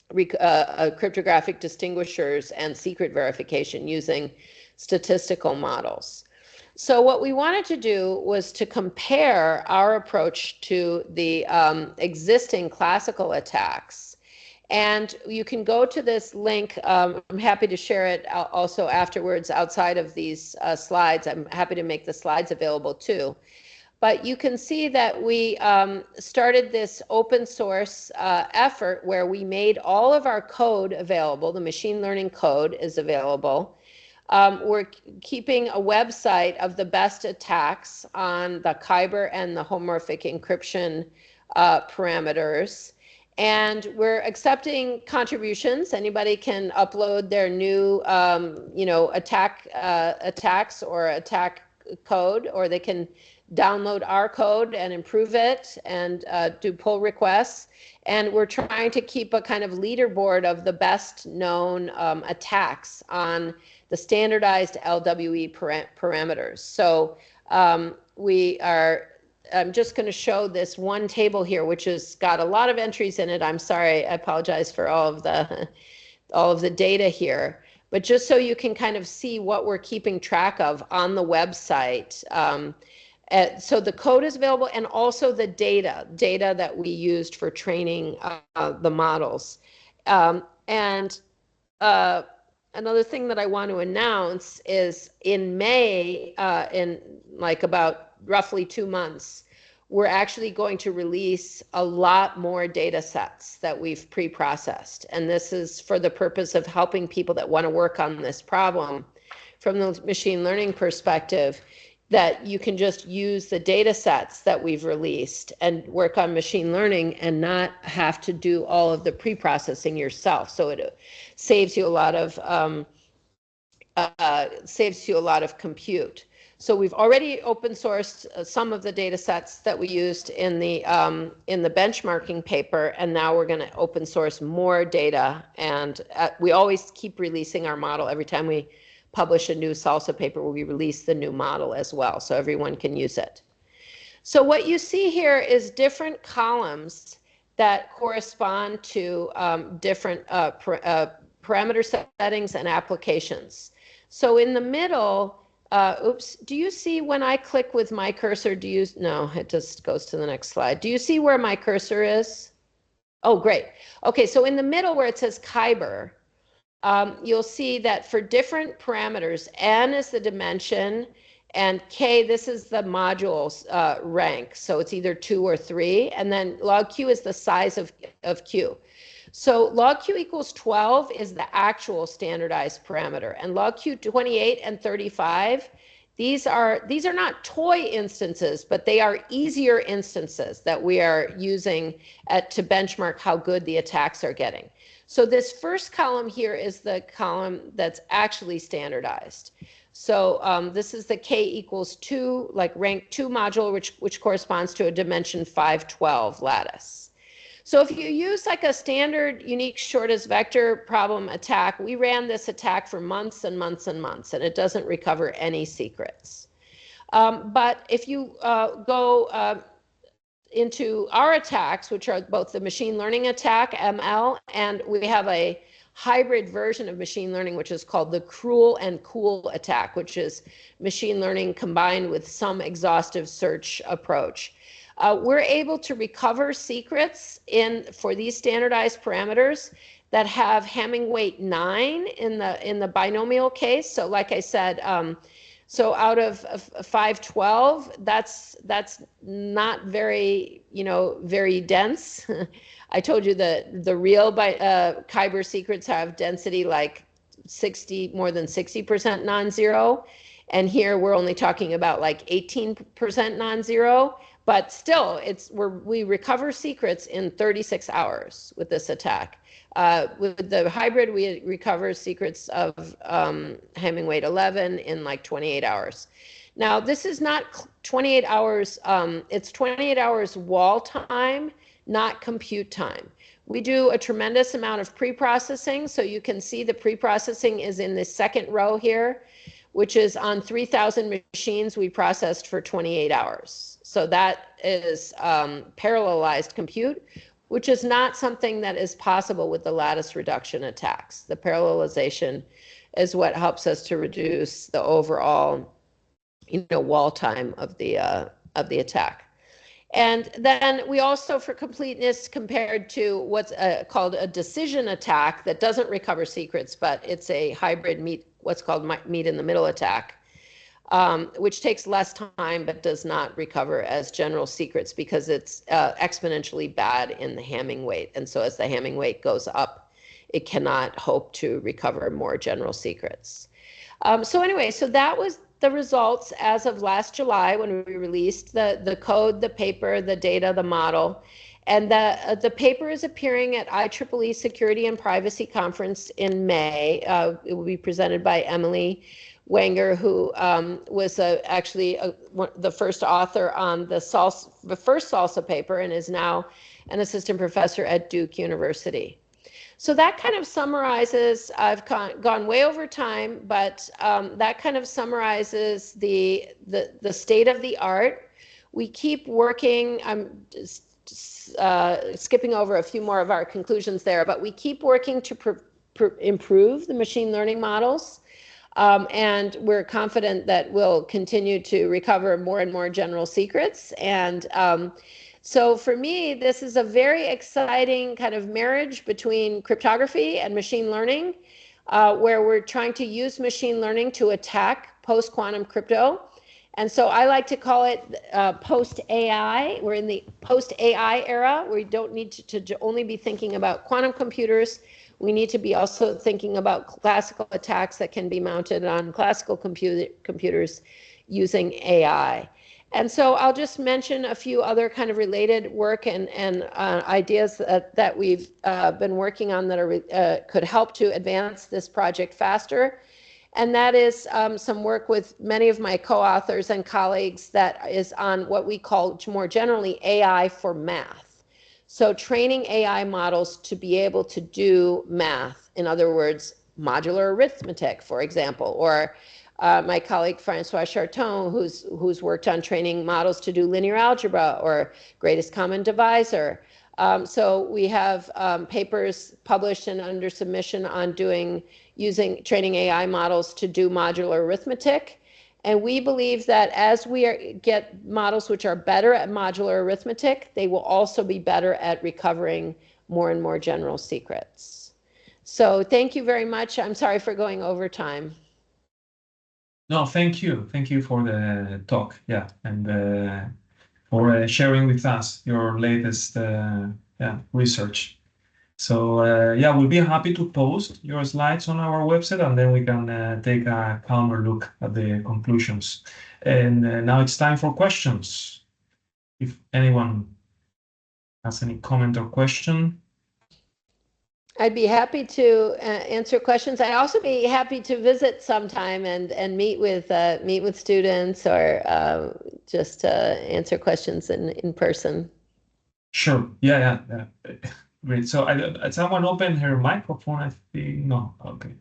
cryptographic distinguishers and secret verification using statistical models. So what we wanted to do was to compare our approach to the existing classical attacks. And you can go to this link. I'm happy to share it also afterwards outside of these slides. I'm happy to make the slides available too. But you can see that we started this open source effort where we made all of our code available. The machine learning code is available. We're keeping a website of the best attacks on the Kyber and the homomorphic encryption parameters. And we're accepting contributions. Anybody can upload their new, attacks or attack code, or they can download our code and improve it and do pull requests. And we're trying to keep a kind of leaderboard of the best known attacks on the standardized LWE parameters. So I'm just going to show this one table here, which has got a lot of entries in it. I'm sorry, I apologize for all of the data here. But just so you can kind of see what we're keeping track of on the website. So the code is available, and also the data that we used for training the models. Another thing that I want to announce is in May, in like about roughly 2 months, we're actually going to release a lot more data sets that we've pre-processed. And this is for the purpose of helping people that want to work on this problem from the machine learning perspective, that you can just use the data sets that we've released and work on machine learning and not have to do all of the pre-processing yourself. So it saves you a lot of compute. So we've already open sourced some of the data sets that we used in the benchmarking paper, and now we're going to open source more data. And we always keep releasing our model. Every time we publish a new SALSA paper, we release the new model as well, so everyone can use it. So what you see here is different columns that correspond to different parameter settings and applications. So in the middle, do you see when I click with my cursor, no, it just goes to the next slide. Do you see where my cursor is? Oh, great. Okay, so in the middle where it says Kyber, you'll see that for different parameters, n is the dimension, and k, this is the module's rank. So it's either 2 or 3, and then log q is the size of q. So log q equals 12 is the actual standardized parameter, and log q 28 and 35, these are not toy instances, but they are easier instances that we are using to benchmark how good the attacks are getting. So this first column here is the column that's actually standardized. So this is the k equals 2, like rank 2 module, which corresponds to a dimension 512 lattice. So if you use like a standard unique shortest vector problem attack, we ran this attack for months and months and months, and it doesn't recover any secrets. But if you go into our attacks, which are both the machine learning attack, ML, and we have a hybrid version of machine learning, which is called the cruel and cool attack, which is machine learning combined with some exhaustive search approach. we're able to recover secrets for these standardized parameters that have Hamming weight 9 in the binomial case. So like I said, so out of 512, that's not very, very dense. I told you the real Kyber secrets have density like more than 60% non-zero. And here we're only talking about like 18% non-zero. But still, we recover secrets in 36 hours with this attack. With the hybrid, we recover secrets of Hamming weight 11 in like 28 hours. Now, this is not 28 hours, it's 28 hours wall time, not compute time. We do a tremendous amount of pre-processing. So you can see the pre-processing is in the second row here, which is on 3,000 machines we processed for 28 hours. So that is parallelized compute, which is not something that is possible with the lattice reduction attacks. The parallelization is what helps us to reduce the overall, wall time of the attack. And then we also, for completeness, compared to what's called a decision attack that doesn't recover secrets, but it's a hybrid what's called meet in the middle attack, which takes less time but does not recover as general secrets because it's exponentially bad in the Hamming weight. And so as the Hamming weight goes up, it cannot hope to recover more general secrets. So anyway, so that was the results as of last July when we released the code, the paper, the data, the model. And the paper is appearing at IEEE Security and Privacy Conference in May. It will be presented by Emily Wenger, who was actually the first author on the first SALSA paper and is now an assistant professor at Duke University. So that kind of summarizes, I've gone way over time, but that kind of summarizes the state of the art. We keep working, I'm skipping over a few more of our conclusions there, but we keep working to improve the machine learning models. And we're confident that we'll continue to recover more and more general secrets. And so for me, this is a very exciting kind of marriage between cryptography and machine learning, where we're trying to use machine learning to attack post-quantum crypto. And so I like to call it post-AI. We're in the post-AI era, where we don't need to only be thinking about quantum computers. We need to be also thinking about classical attacks that can be mounted on classical computers using AI. And so I'll just mention a few other kind of related work and ideas that we've been working on that could help to advance this project faster. And that is some work with many of my co-authors and colleagues that is on what we call more generally AI for math. So training AI models to be able to do math, in other words, modular arithmetic, for example, or my colleague Francois Charton, who's worked on training models to do linear algebra or greatest common divisor. So we have papers published and under submission on using training AI models to do modular arithmetic. And we believe that as we get models which are better at modular arithmetic, they will also be better at recovering more and more general secrets. So thank you very much. I'm sorry for going over time. No, thank you. Thank you for the talk. Yeah, and for sharing with us your latest research. So yeah, we'll be happy to post your slides on our website, and then we can take a calmer look at the conclusions. And now it's time for questions. If anyone has any comment or question. I'd be happy to answer questions. I'd also be happy to visit sometime and meet with students or just answer questions in person. Sure. Yeah. Great. So someone open her microphone. I think no. Okay.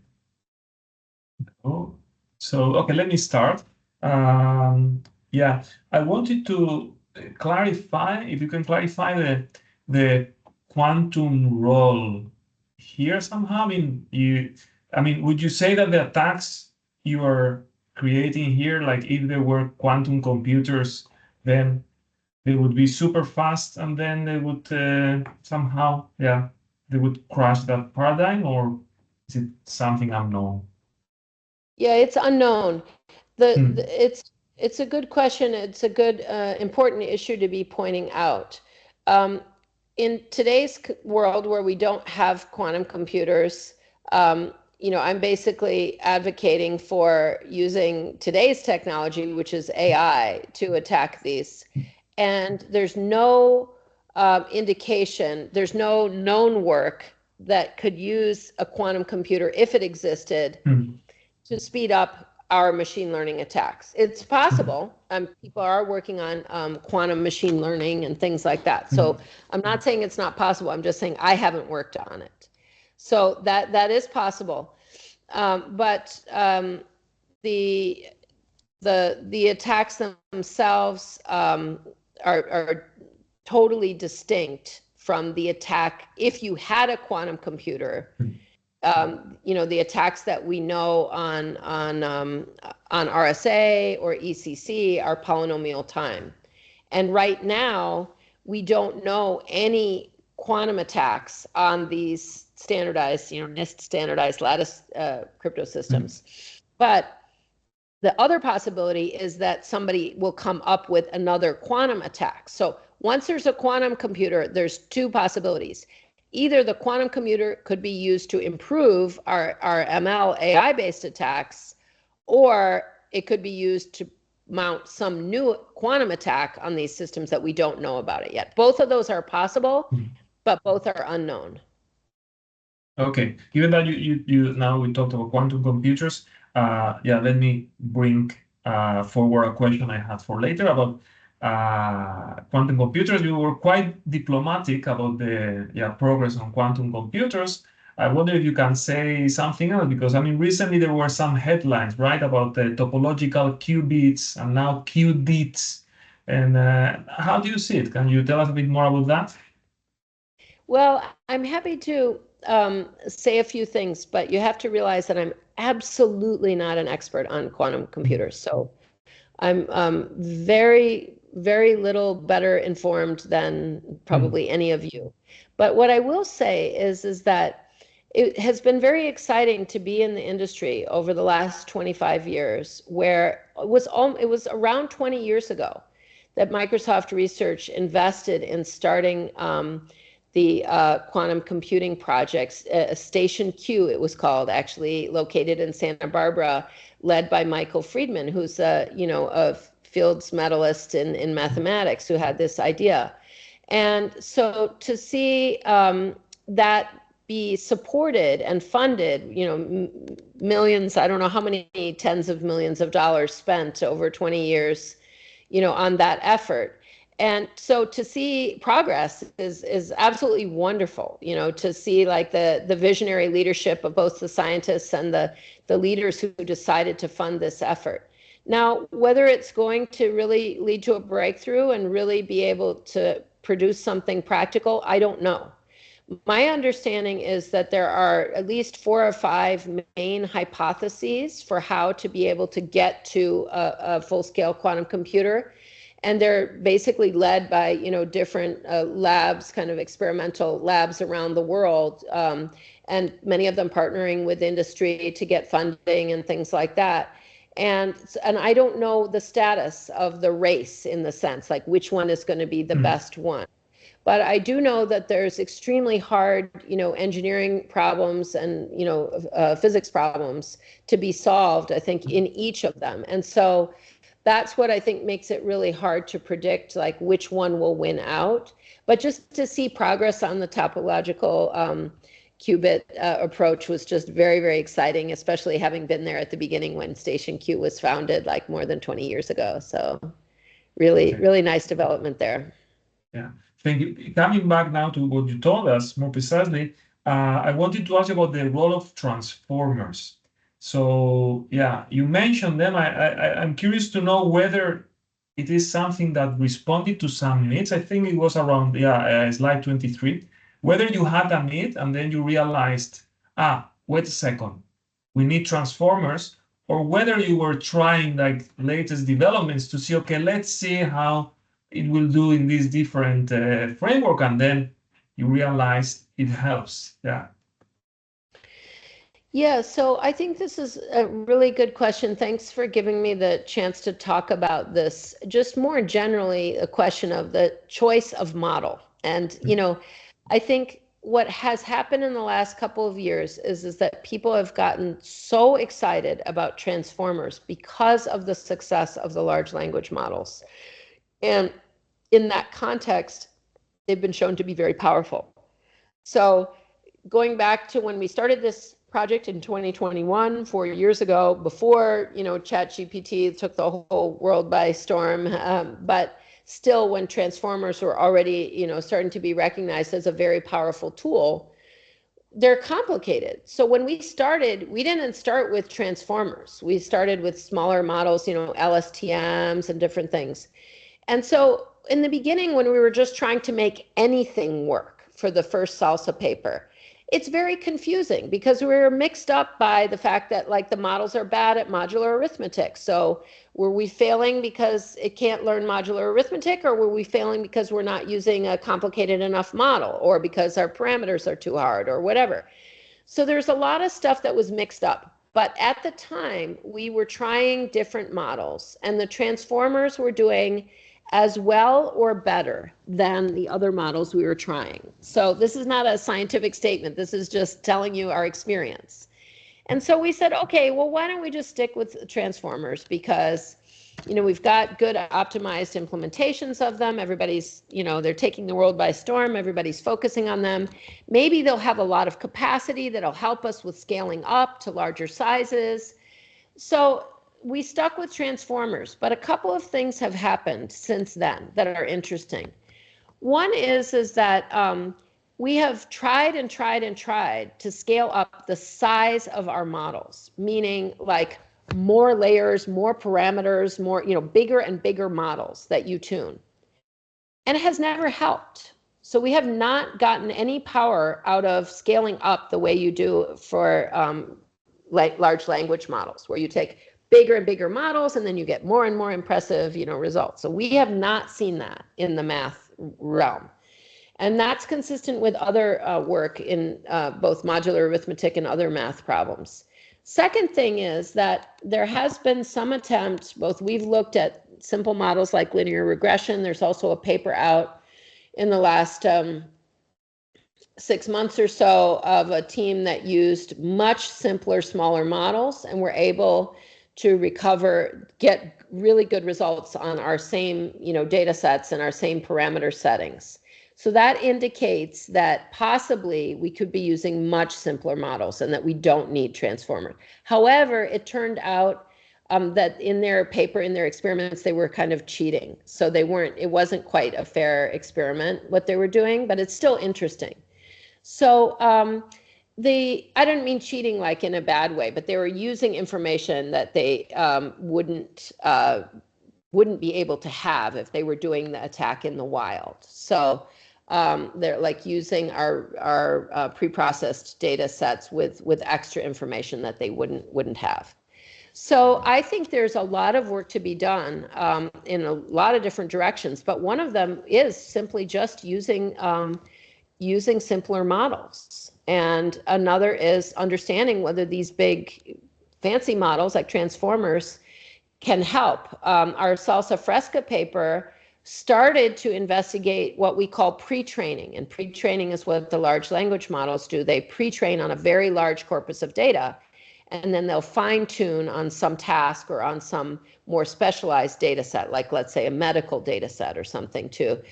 Oh. So okay, let me start. Yeah, I wanted to clarify, if you can clarify the quantum role here somehow. I mean, would you say that the attacks you are creating here, like if there were quantum computers, then they would be super fast, and then they would somehow, yeah, they would crash that paradigm, or is it something unknown? Yeah, it's unknown. Hmm. It's a good question. It's a good important issue to be pointing out. Um, in today's world where we don't have quantum computers, I'm basically advocating for using today's technology, which is AI, to attack these. And there's no indication, there's no known work that could use a quantum computer, if it existed, Hmm. to speed up our machine learning attacks. It's possible. People are working on quantum machine learning and things like that. So I'm not saying it's not possible. I'm just saying I haven't worked on it. So that is possible. But the attacks themselves are totally distinct from the attack if you had a quantum computer. The attacks that we know on RSA or ECC are polynomial time. And right now, we don't know any quantum attacks on these standardized, NIST standardized lattice crypto systems. But the other possibility is that somebody will come up with another quantum attack. So once there's a quantum computer, there's two possibilities. Either the quantum computer could be used to improve our ML AI-based attacks, or it could be used to mount some new quantum attack on these systems that we don't know about it yet. Both of those are possible, but both are unknown. Okay, given that you now we talked about quantum computers, yeah, let me bring forward a question I had for later about quantum computers. You were quite diplomatic about the progress on quantum computers. I wonder if you can say something else, because I mean recently there were some headlines, right, about the topological qubits and now qubits. And how do you see it? Can you tell us a bit more about that? Well, I'm happy to say a few things, but you have to realize that I'm absolutely not an expert on quantum computers. So I'm very, very little better informed than probably any of you. But what I will say is that it has been very exciting to be in the industry over the last 25 years, where it was around 20 years ago that Microsoft Research invested in starting the quantum computing projects. Station Q, it was called, actually located in Santa Barbara, led by Michael Friedman, who's a Fields medalist in mathematics, who had this idea. And so to see that be supported and funded, millions, I don't know how many tens of millions of dollars spent over 20 years, on that effort. And so to see progress is absolutely wonderful, to see like the visionary leadership of both the scientists and the leaders who decided to fund this effort. Now, whether it's going to really lead to a breakthrough and really be able to produce something practical, I don't know. My understanding is that there are at least 4 or 5 main hypotheses for how to be able to get to a full-scale quantum computer. And they're basically led by, different labs, kind of experimental labs around the world, and many of them partnering with industry to get funding and things like that. And I don't know the status of the race, in the sense, like which one is going to be the best one. But I do know that there's extremely hard, engineering problems and, physics problems to be solved, I think, in each of them. And so that's what I think makes it really hard to predict, like which one will win out. But just to see progress on the topological qubit approach was just very, very exciting, especially having been there at the beginning when Station Q was founded, like more than 20 years ago. So really, really nice development there. Yeah, thank you. Coming back now to what you told us more precisely, I wanted to ask you about the role of transformers. So yeah, you mentioned them. I'm curious to know whether it is something that responded to some needs. I think it was around, slide 23. Whether you had a need and then you realized, wait a second, we need transformers, or whether you were trying like latest developments to see, okay, let's see how it will do in this different framework, and then you realize it helps. Yeah. Yeah, so I think this is a really good question. Thanks for giving me the chance to talk about this. Just more generally, a question of the choice of model. And, I think what has happened in the last couple of years is that people have gotten so excited about transformers because of the success of the large language models. And in that context, they've been shown to be very powerful. So going back to when we started this project in 2021, 4 years ago, before, ChatGPT took the whole world by storm, but still when transformers were already, starting to be recognized as a very powerful tool, they're complicated. So when we started, we didn't start with transformers. We started with smaller models, LSTMs and different things. And so in the beginning, when we were just trying to make anything work for the first salsa paper, it's very confusing because we were mixed up by the fact that the models are bad at modular arithmetic. So were we failing because it can't learn modular arithmetic, or were we failing because we're not using a complicated enough model, or because our parameters are too hard, or whatever? So there's a lot of stuff that was mixed up. But at the time, we were trying different models, and the transformers were doing as well or better than the other models we were trying. So this is not a scientific statement. This is just telling you our experience. And so we said, okay, well, why don't we just stick with transformers? Because, we've got good optimized implementations of them. Everybody's, they're taking the world by storm. Everybody's focusing on them. Maybe they'll have a lot of capacity that'll help us with scaling up to larger sizes. So we stuck with transformers, but a couple of things have happened since then that are interesting. One is that we have tried and tried and tried to scale up the size of our models, meaning more layers, more parameters, more, bigger and bigger models that you tune. And it has never helped. So we have not gotten any power out of scaling up the way you do for large language models, where you take bigger and bigger models and then you get more and more impressive, results. So we have not seen that in the math realm. And that's consistent with other work in both modular arithmetic and other math problems. Second thing is that there has been some attempt, both we've looked at simple models like linear regression. There's also a paper out in the last 6 months or so of a team that used much simpler, smaller models, and were able to get really good results on our same, data sets and our same parameter settings. So that indicates that possibly we could be using much simpler models and that we don't need transformers. However, it turned out that in their paper, in their experiments, they were kind of cheating. So it wasn't quite a fair experiment, what they were doing, but it's still interesting. So I don't mean cheating like in a bad way, but they were using information that they wouldn't be able to have if they were doing the attack in the wild. So they're using our preprocessed data sets with extra information that they wouldn't have. So I think there's a lot of work to be done in a lot of different directions, but one of them is simply just using simpler models. And another is understanding whether these big fancy models like transformers can help. Our Salsa Fresca paper started to investigate what we call pre-training. And pre-training is what the large language models do. They pre-train on a very large corpus of data, and then they'll fine-tune on some task or on some more specialized data set, like let's say a medical data set or something, to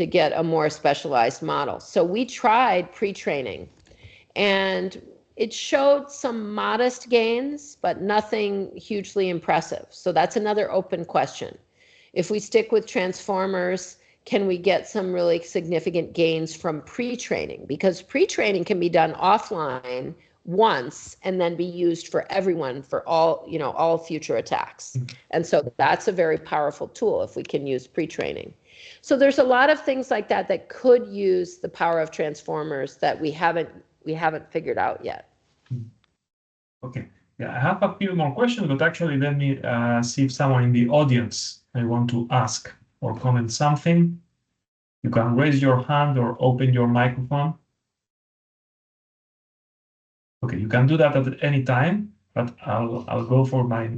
get a more specialized model. So we tried pre-training, and it showed some modest gains, but nothing hugely impressive. So that's another open question. If we stick with transformers, can we get some really significant gains from pre-training? Because pre-training can be done offline once and then be used for everyone for all future attacks. And so that's a very powerful tool if we can use pre-training. So there's a lot of things like that could use the power of transformers that we haven't figured out yet. Okay. Yeah, I have a few more questions, but actually let me see if someone in the audience I want to ask. or comment something. You can raise your hand or open your microphone. Okay, you can do that at any time, but I'll go for my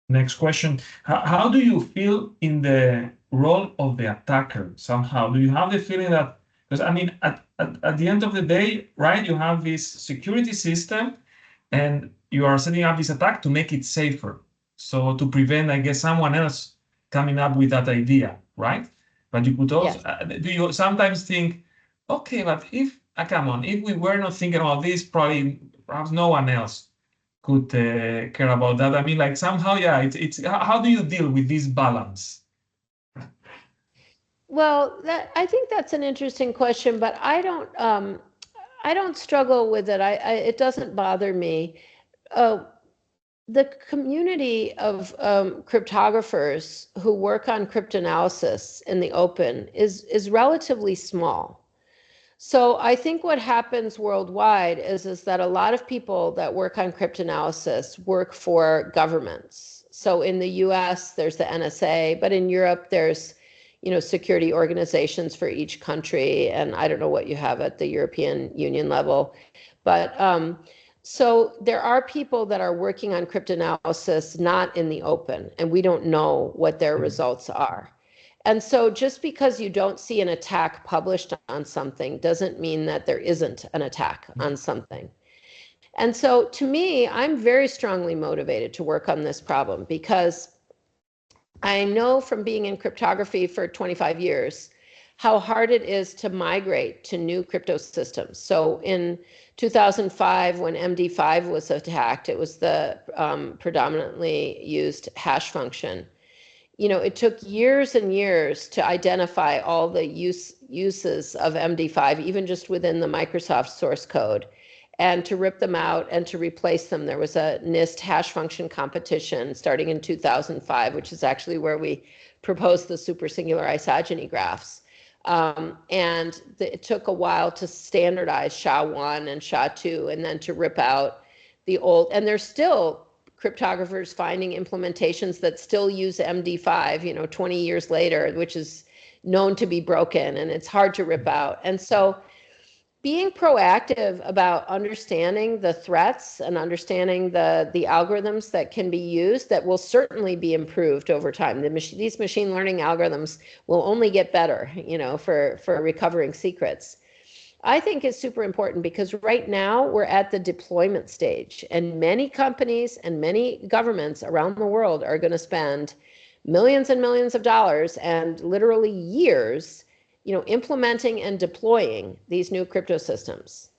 next question. How do you feel in the role of the attacker somehow? Do you have the feeling that, because I mean, at the end of the day, right, you have this security system and you are setting up this attack to make it safer. So to prevent, I guess, someone else coming up with that idea, right? But you could also, Yes. do you sometimes think, okay, but if, come on, if we were not thinking about this, probably perhaps no one else could care about that. I mean, like somehow, yeah, it's how do you deal with this balance? Well, I think that's an interesting question, but I don't struggle with it. It doesn't bother me. The community of cryptographers who work on cryptanalysis in the open is relatively small. So I think what happens worldwide is that a lot of people that work on cryptanalysis work for governments. So in the US, there's the NSA, but in Europe, there's security organizations for each country. And I don't know what you have at the European Union level. But so there are people that are working on cryptanalysis not in the open, and we don't know what their results are. And so just because you don't see an attack published on something doesn't mean that there isn't an attack on something. And so to me, I'm very strongly motivated to work on this problem because I know from being in cryptography for 25 years how hard it is to migrate to new crypto systems. So in 2005, when MD5 was attacked, it was the predominantly used hash function. It took years and years to identify all the uses of MD5, even just within the Microsoft source code, and to rip them out and to replace them. There was a NIST hash function competition starting in 2005, which is actually where we proposed the supersingular isogeny graphs. And it took a while to standardize SHA-1 and SHA-2, and then to rip out the old, and there's still cryptographers finding implementations that still use MD5, 20 years later, which is known to be broken and it's hard to rip out. And so being proactive about understanding the threats and understanding the algorithms that can be used that will certainly be improved over time. These machine learning algorithms will only get better, for recovering secrets. I think is super important because right now we're at the deployment stage, and many companies and many governments around the world are going to spend millions and millions of dollars and literally years, implementing and deploying these new crypto systems.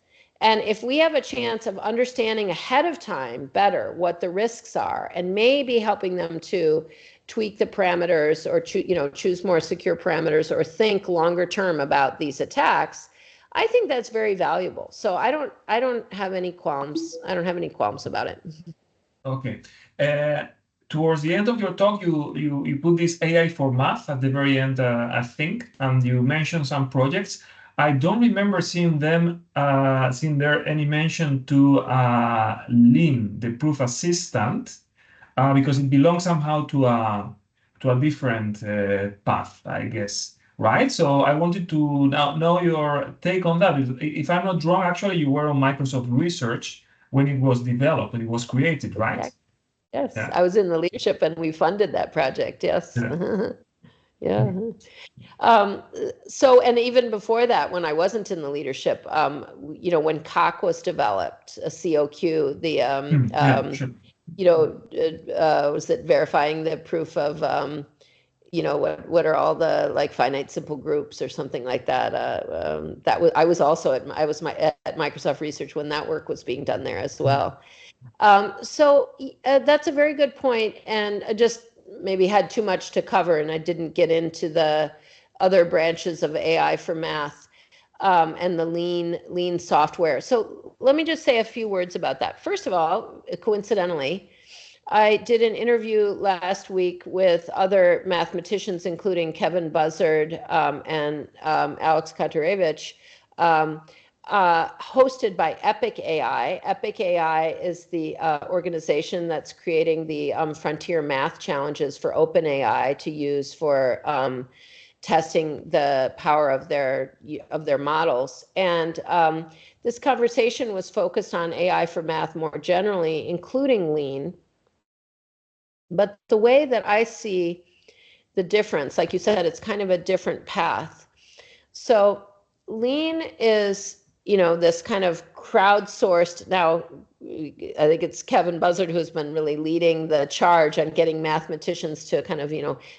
And if we have a chance of understanding ahead of time better what the risks are and maybe helping them to tweak the parameters or choose more secure parameters or think longer term about these attacks, I think that's very valuable. So I don't have any qualms. I don't have any qualms about it. Okay. Towards the end of your talk, you put this AI for math at the very end, I think, and you mentioned some projects. I don't remember seeing there any mention to Lean, the proof assistant, because it belongs somehow to a different path, I guess. Right. So I wanted to now know your take on that. If I'm not wrong, actually, you were on Microsoft Research when it was developed, when it was created, right? Yes, Yeah. I was in the leadership and we funded that project. Yes. Yeah. Yeah. So, and even before that, when I wasn't in the leadership, when COQ was developed, a COQ, the, Sure. was it verifying the proof of, what are all the like finite simple groups or something like that. I was also at Microsoft Research when that work was being done there as well. So that's a very good point, and I just maybe had too much to cover, and I didn't get into the other branches of AI for math and the lean software. So let me just say a few words about that. First of all, coincidentally, I did an interview last week with other mathematicians, including Kevin Buzzard and Alex Katarevich, hosted by Epic AI. Epic AI is the organization that's creating the frontier math challenges for OpenAI to use for testing the power of their models. And this conversation was focused on AI for math more generally, including Lean. But the way that I see the difference, like you said, it's kind of a different path. So Lean is, this kind of crowdsourced. Now, I think it's Kevin Buzzard who's been really leading the charge on getting mathematicians to kind of,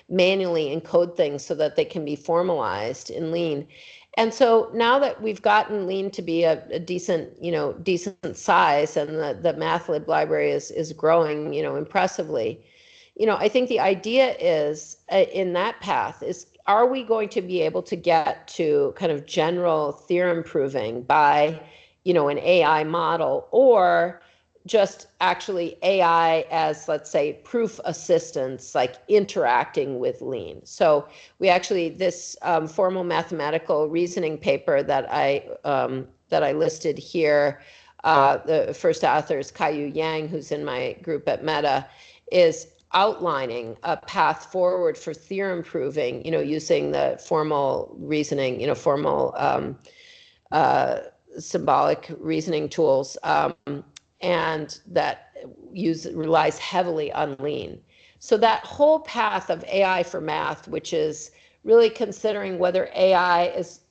manually encode things so that they can be formalized in Lean. And so now that we've gotten Lean to be a decent size, and the mathlib library is growing, impressively, I think the idea is in that path is, are we going to be able to get to kind of general theorem proving by, an AI model, or just actually AI as, let's say, proof assistance, like interacting with Lean? So we actually, this formal mathematical reasoning paper that I listed here, the first author is Kaiyu Yang, who's in my group at Meta, is outlining a path forward for theorem proving, using the formal reasoning, formal symbolic reasoning tools, and that relies heavily on Lean. So that whole path of AI for math, which is really considering whether AI is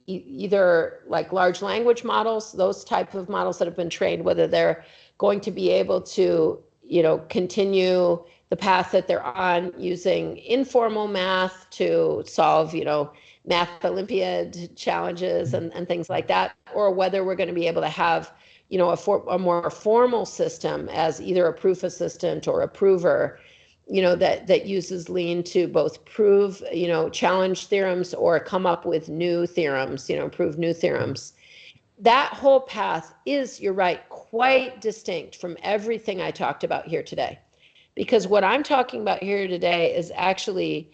either like large language models, those type of models that have been trained, whether they're going to be able to, continue the path that they're on using informal math to solve, math Olympiad challenges and things like that, or whether we're going to be able to have, a more formal system as either a proof assistant or a prover, that uses Lean to both prove, challenge theorems or come up with new theorems, prove new theorems. That whole path is, you're right, quite distinct from everything I talked about here today. Because what I'm talking about here today is actually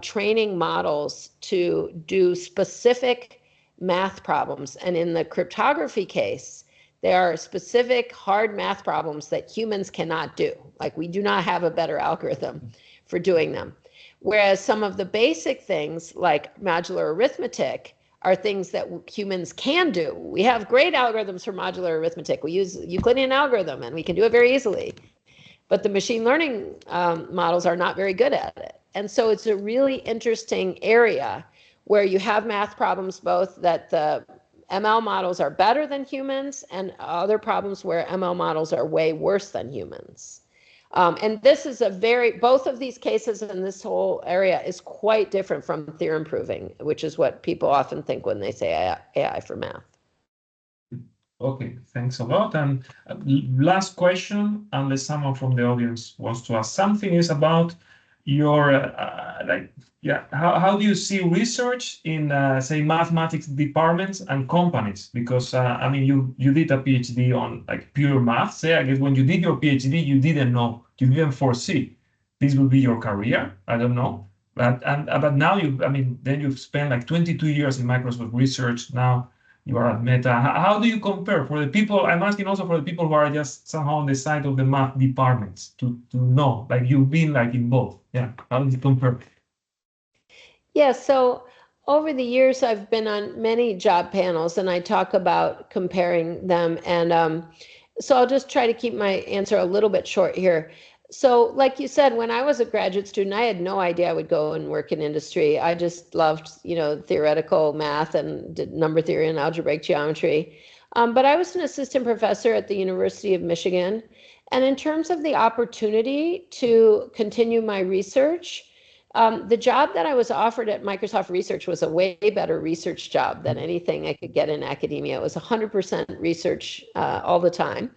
training models to do specific math problems. And in the cryptography case, there are specific hard math problems that humans cannot do. Like, we do not have a better algorithm for doing them. Whereas some of the basic things like modular arithmetic are things that humans can do. We have great algorithms for modular arithmetic. We use Euclidean algorithm and we can do it very easily. But the machine learning models are not very good at it. And so it's a really interesting area where you have math problems, both that the ML models are better than humans, and other problems where ML models are way worse than humans. And this is both of these cases in this whole area is quite different from theorem proving, which is what people often think when they say AI for math. Okay, thanks a lot. And last question, unless someone from the audience wants to ask something, is about your, how do you see research in, say, mathematics departments and companies? Because, I mean, you did a PhD on like pure math. Say, I guess when you did your PhD, you didn't foresee this would be your career. I don't know. But now then you've spent like 22 years in Microsoft research. Now you are at Meta. How do you compare for the people? I'm asking also for the people who are just somehow on the side of the math departments to know, like you've been like in both. Yeah, how do you compare? Yeah, so over the years, I've been on many job panels and I talk about comparing them. And so I'll just try to keep my answer a little bit short here. So like you said, when I was a graduate student, I had no idea I would go and work in industry. I just loved, theoretical math and did number theory and algebraic geometry. But I was an assistant professor at the University of Michigan. And in terms of the opportunity to continue my research, the job that I was offered at Microsoft Research was a way better research job than anything I could get in academia. It was 100% research all the time.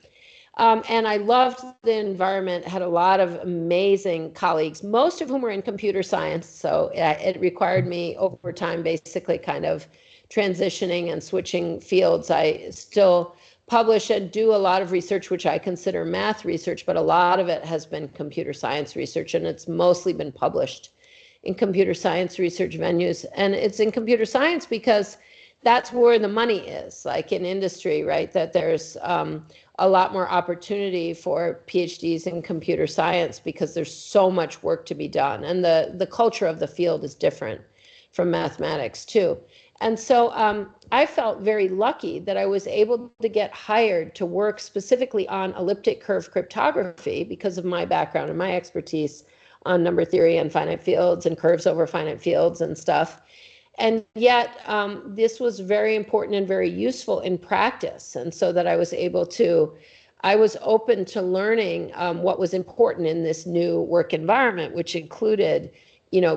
And I loved the environment, had a lot of amazing colleagues, most of whom were in computer science. So it required me over time, basically kind of transitioning and switching fields. I still publish and do a lot of research, which I consider math research, but a lot of it has been computer science research, and it's mostly been published in computer science research venues. And it's in computer science because that's where the money is, like in industry, right? That there's a lot more opportunity for PhDs in computer science because there's so much work to be done. And the culture of the field is different from mathematics too. And so I felt very lucky that I was able to get hired to work specifically on elliptic curve cryptography because of my background and my expertise on number theory and finite fields and curves over finite fields and stuff. And yet this was very important and very useful in practice. And so that I was open to learning what was important in this new work environment, which included,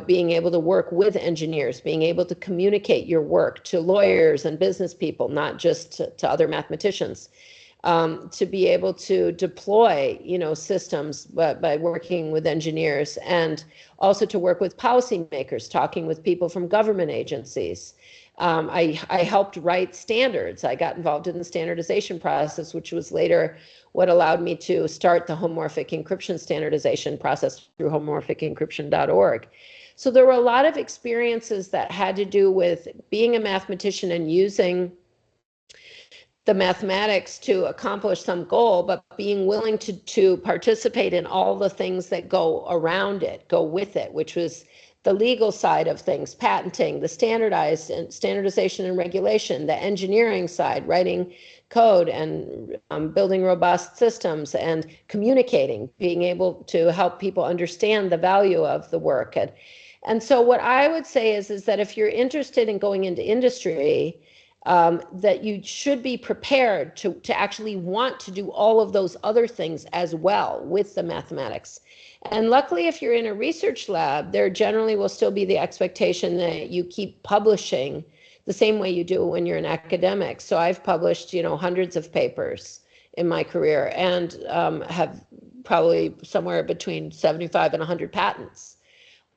being able to work with engineers, being able to communicate your work to lawyers and business people, not just to other mathematicians, to be able to deploy, systems by working with engineers, and also to work with policymakers, talking with people from government agencies. I helped write standards. I got involved in the standardization process, which was later what allowed me to start the homomorphic encryption standardization process through homomorphicencryption.org. So there were a lot of experiences that had to do with being a mathematician and using the mathematics to accomplish some goal, but being willing to participate in all the things that go around it, go with it, which was the legal side of things, patenting, the standardization and regulation, the engineering side, writing code and building robust systems and communicating, being able to help people understand the value of the work. And so what I would say is that if you're interested in going into industry, that you should be prepared to actually want to do all of those other things as well with the mathematics. And luckily, if you're in a research lab, there generally will still be the expectation that you keep publishing the same way you do when you're an academic. So I've published, hundreds of papers in my career and have probably somewhere between 75 and 100 patents.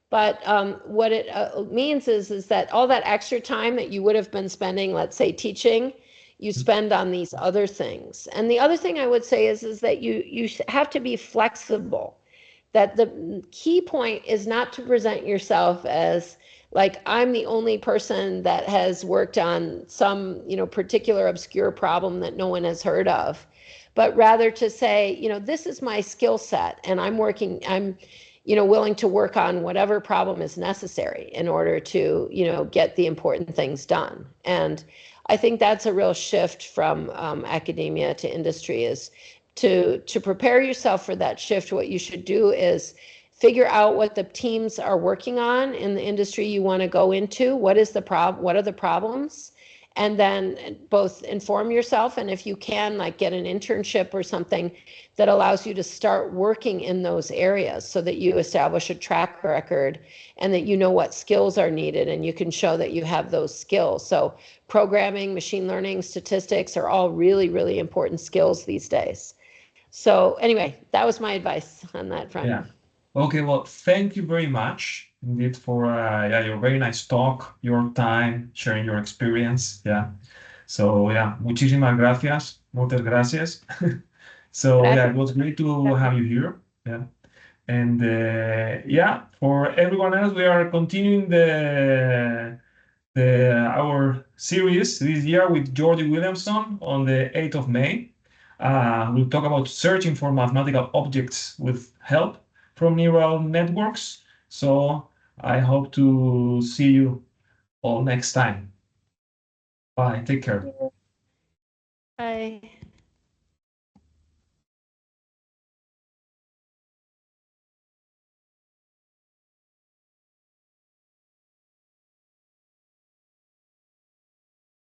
But what it means is that all that extra time that you would have been spending, let's say, teaching, you spend on these other things. And the other thing I would say is that you have to be flexible. That the key point is not to present yourself as like, I'm the only person that has worked on some, particular obscure problem that no one has heard of, but rather to say, this is my skill set and I'm willing to work on whatever problem is necessary in order to, get the important things done. And I think that's a real shift from academia to industry, is to prepare yourself for that shift. What you should do is figure out what the teams are working on in the industry you want to go into. What are the problems? And then both inform yourself, and if you can, like, get an internship or something that allows you to start working in those areas so that you establish a track record and that you know what skills are needed and you can show that you have those skills. So programming, machine learning, statistics are all really, really important skills these days. So anyway, that was my advice on that front. Yeah. Okay, well, thank you very much indeed for your very nice talk, your time, sharing your experience. Yeah. So yeah, muchísimas gracias, muchas gracias. So yeah, it was great to have you here. Yeah. And yeah, for everyone else, we are continuing our series this year with Georgie Williamson on the 8th of May. We'll talk about searching for mathematical objects with help from neural networks. So I hope to see you all next time. Bye. Take care. Bye.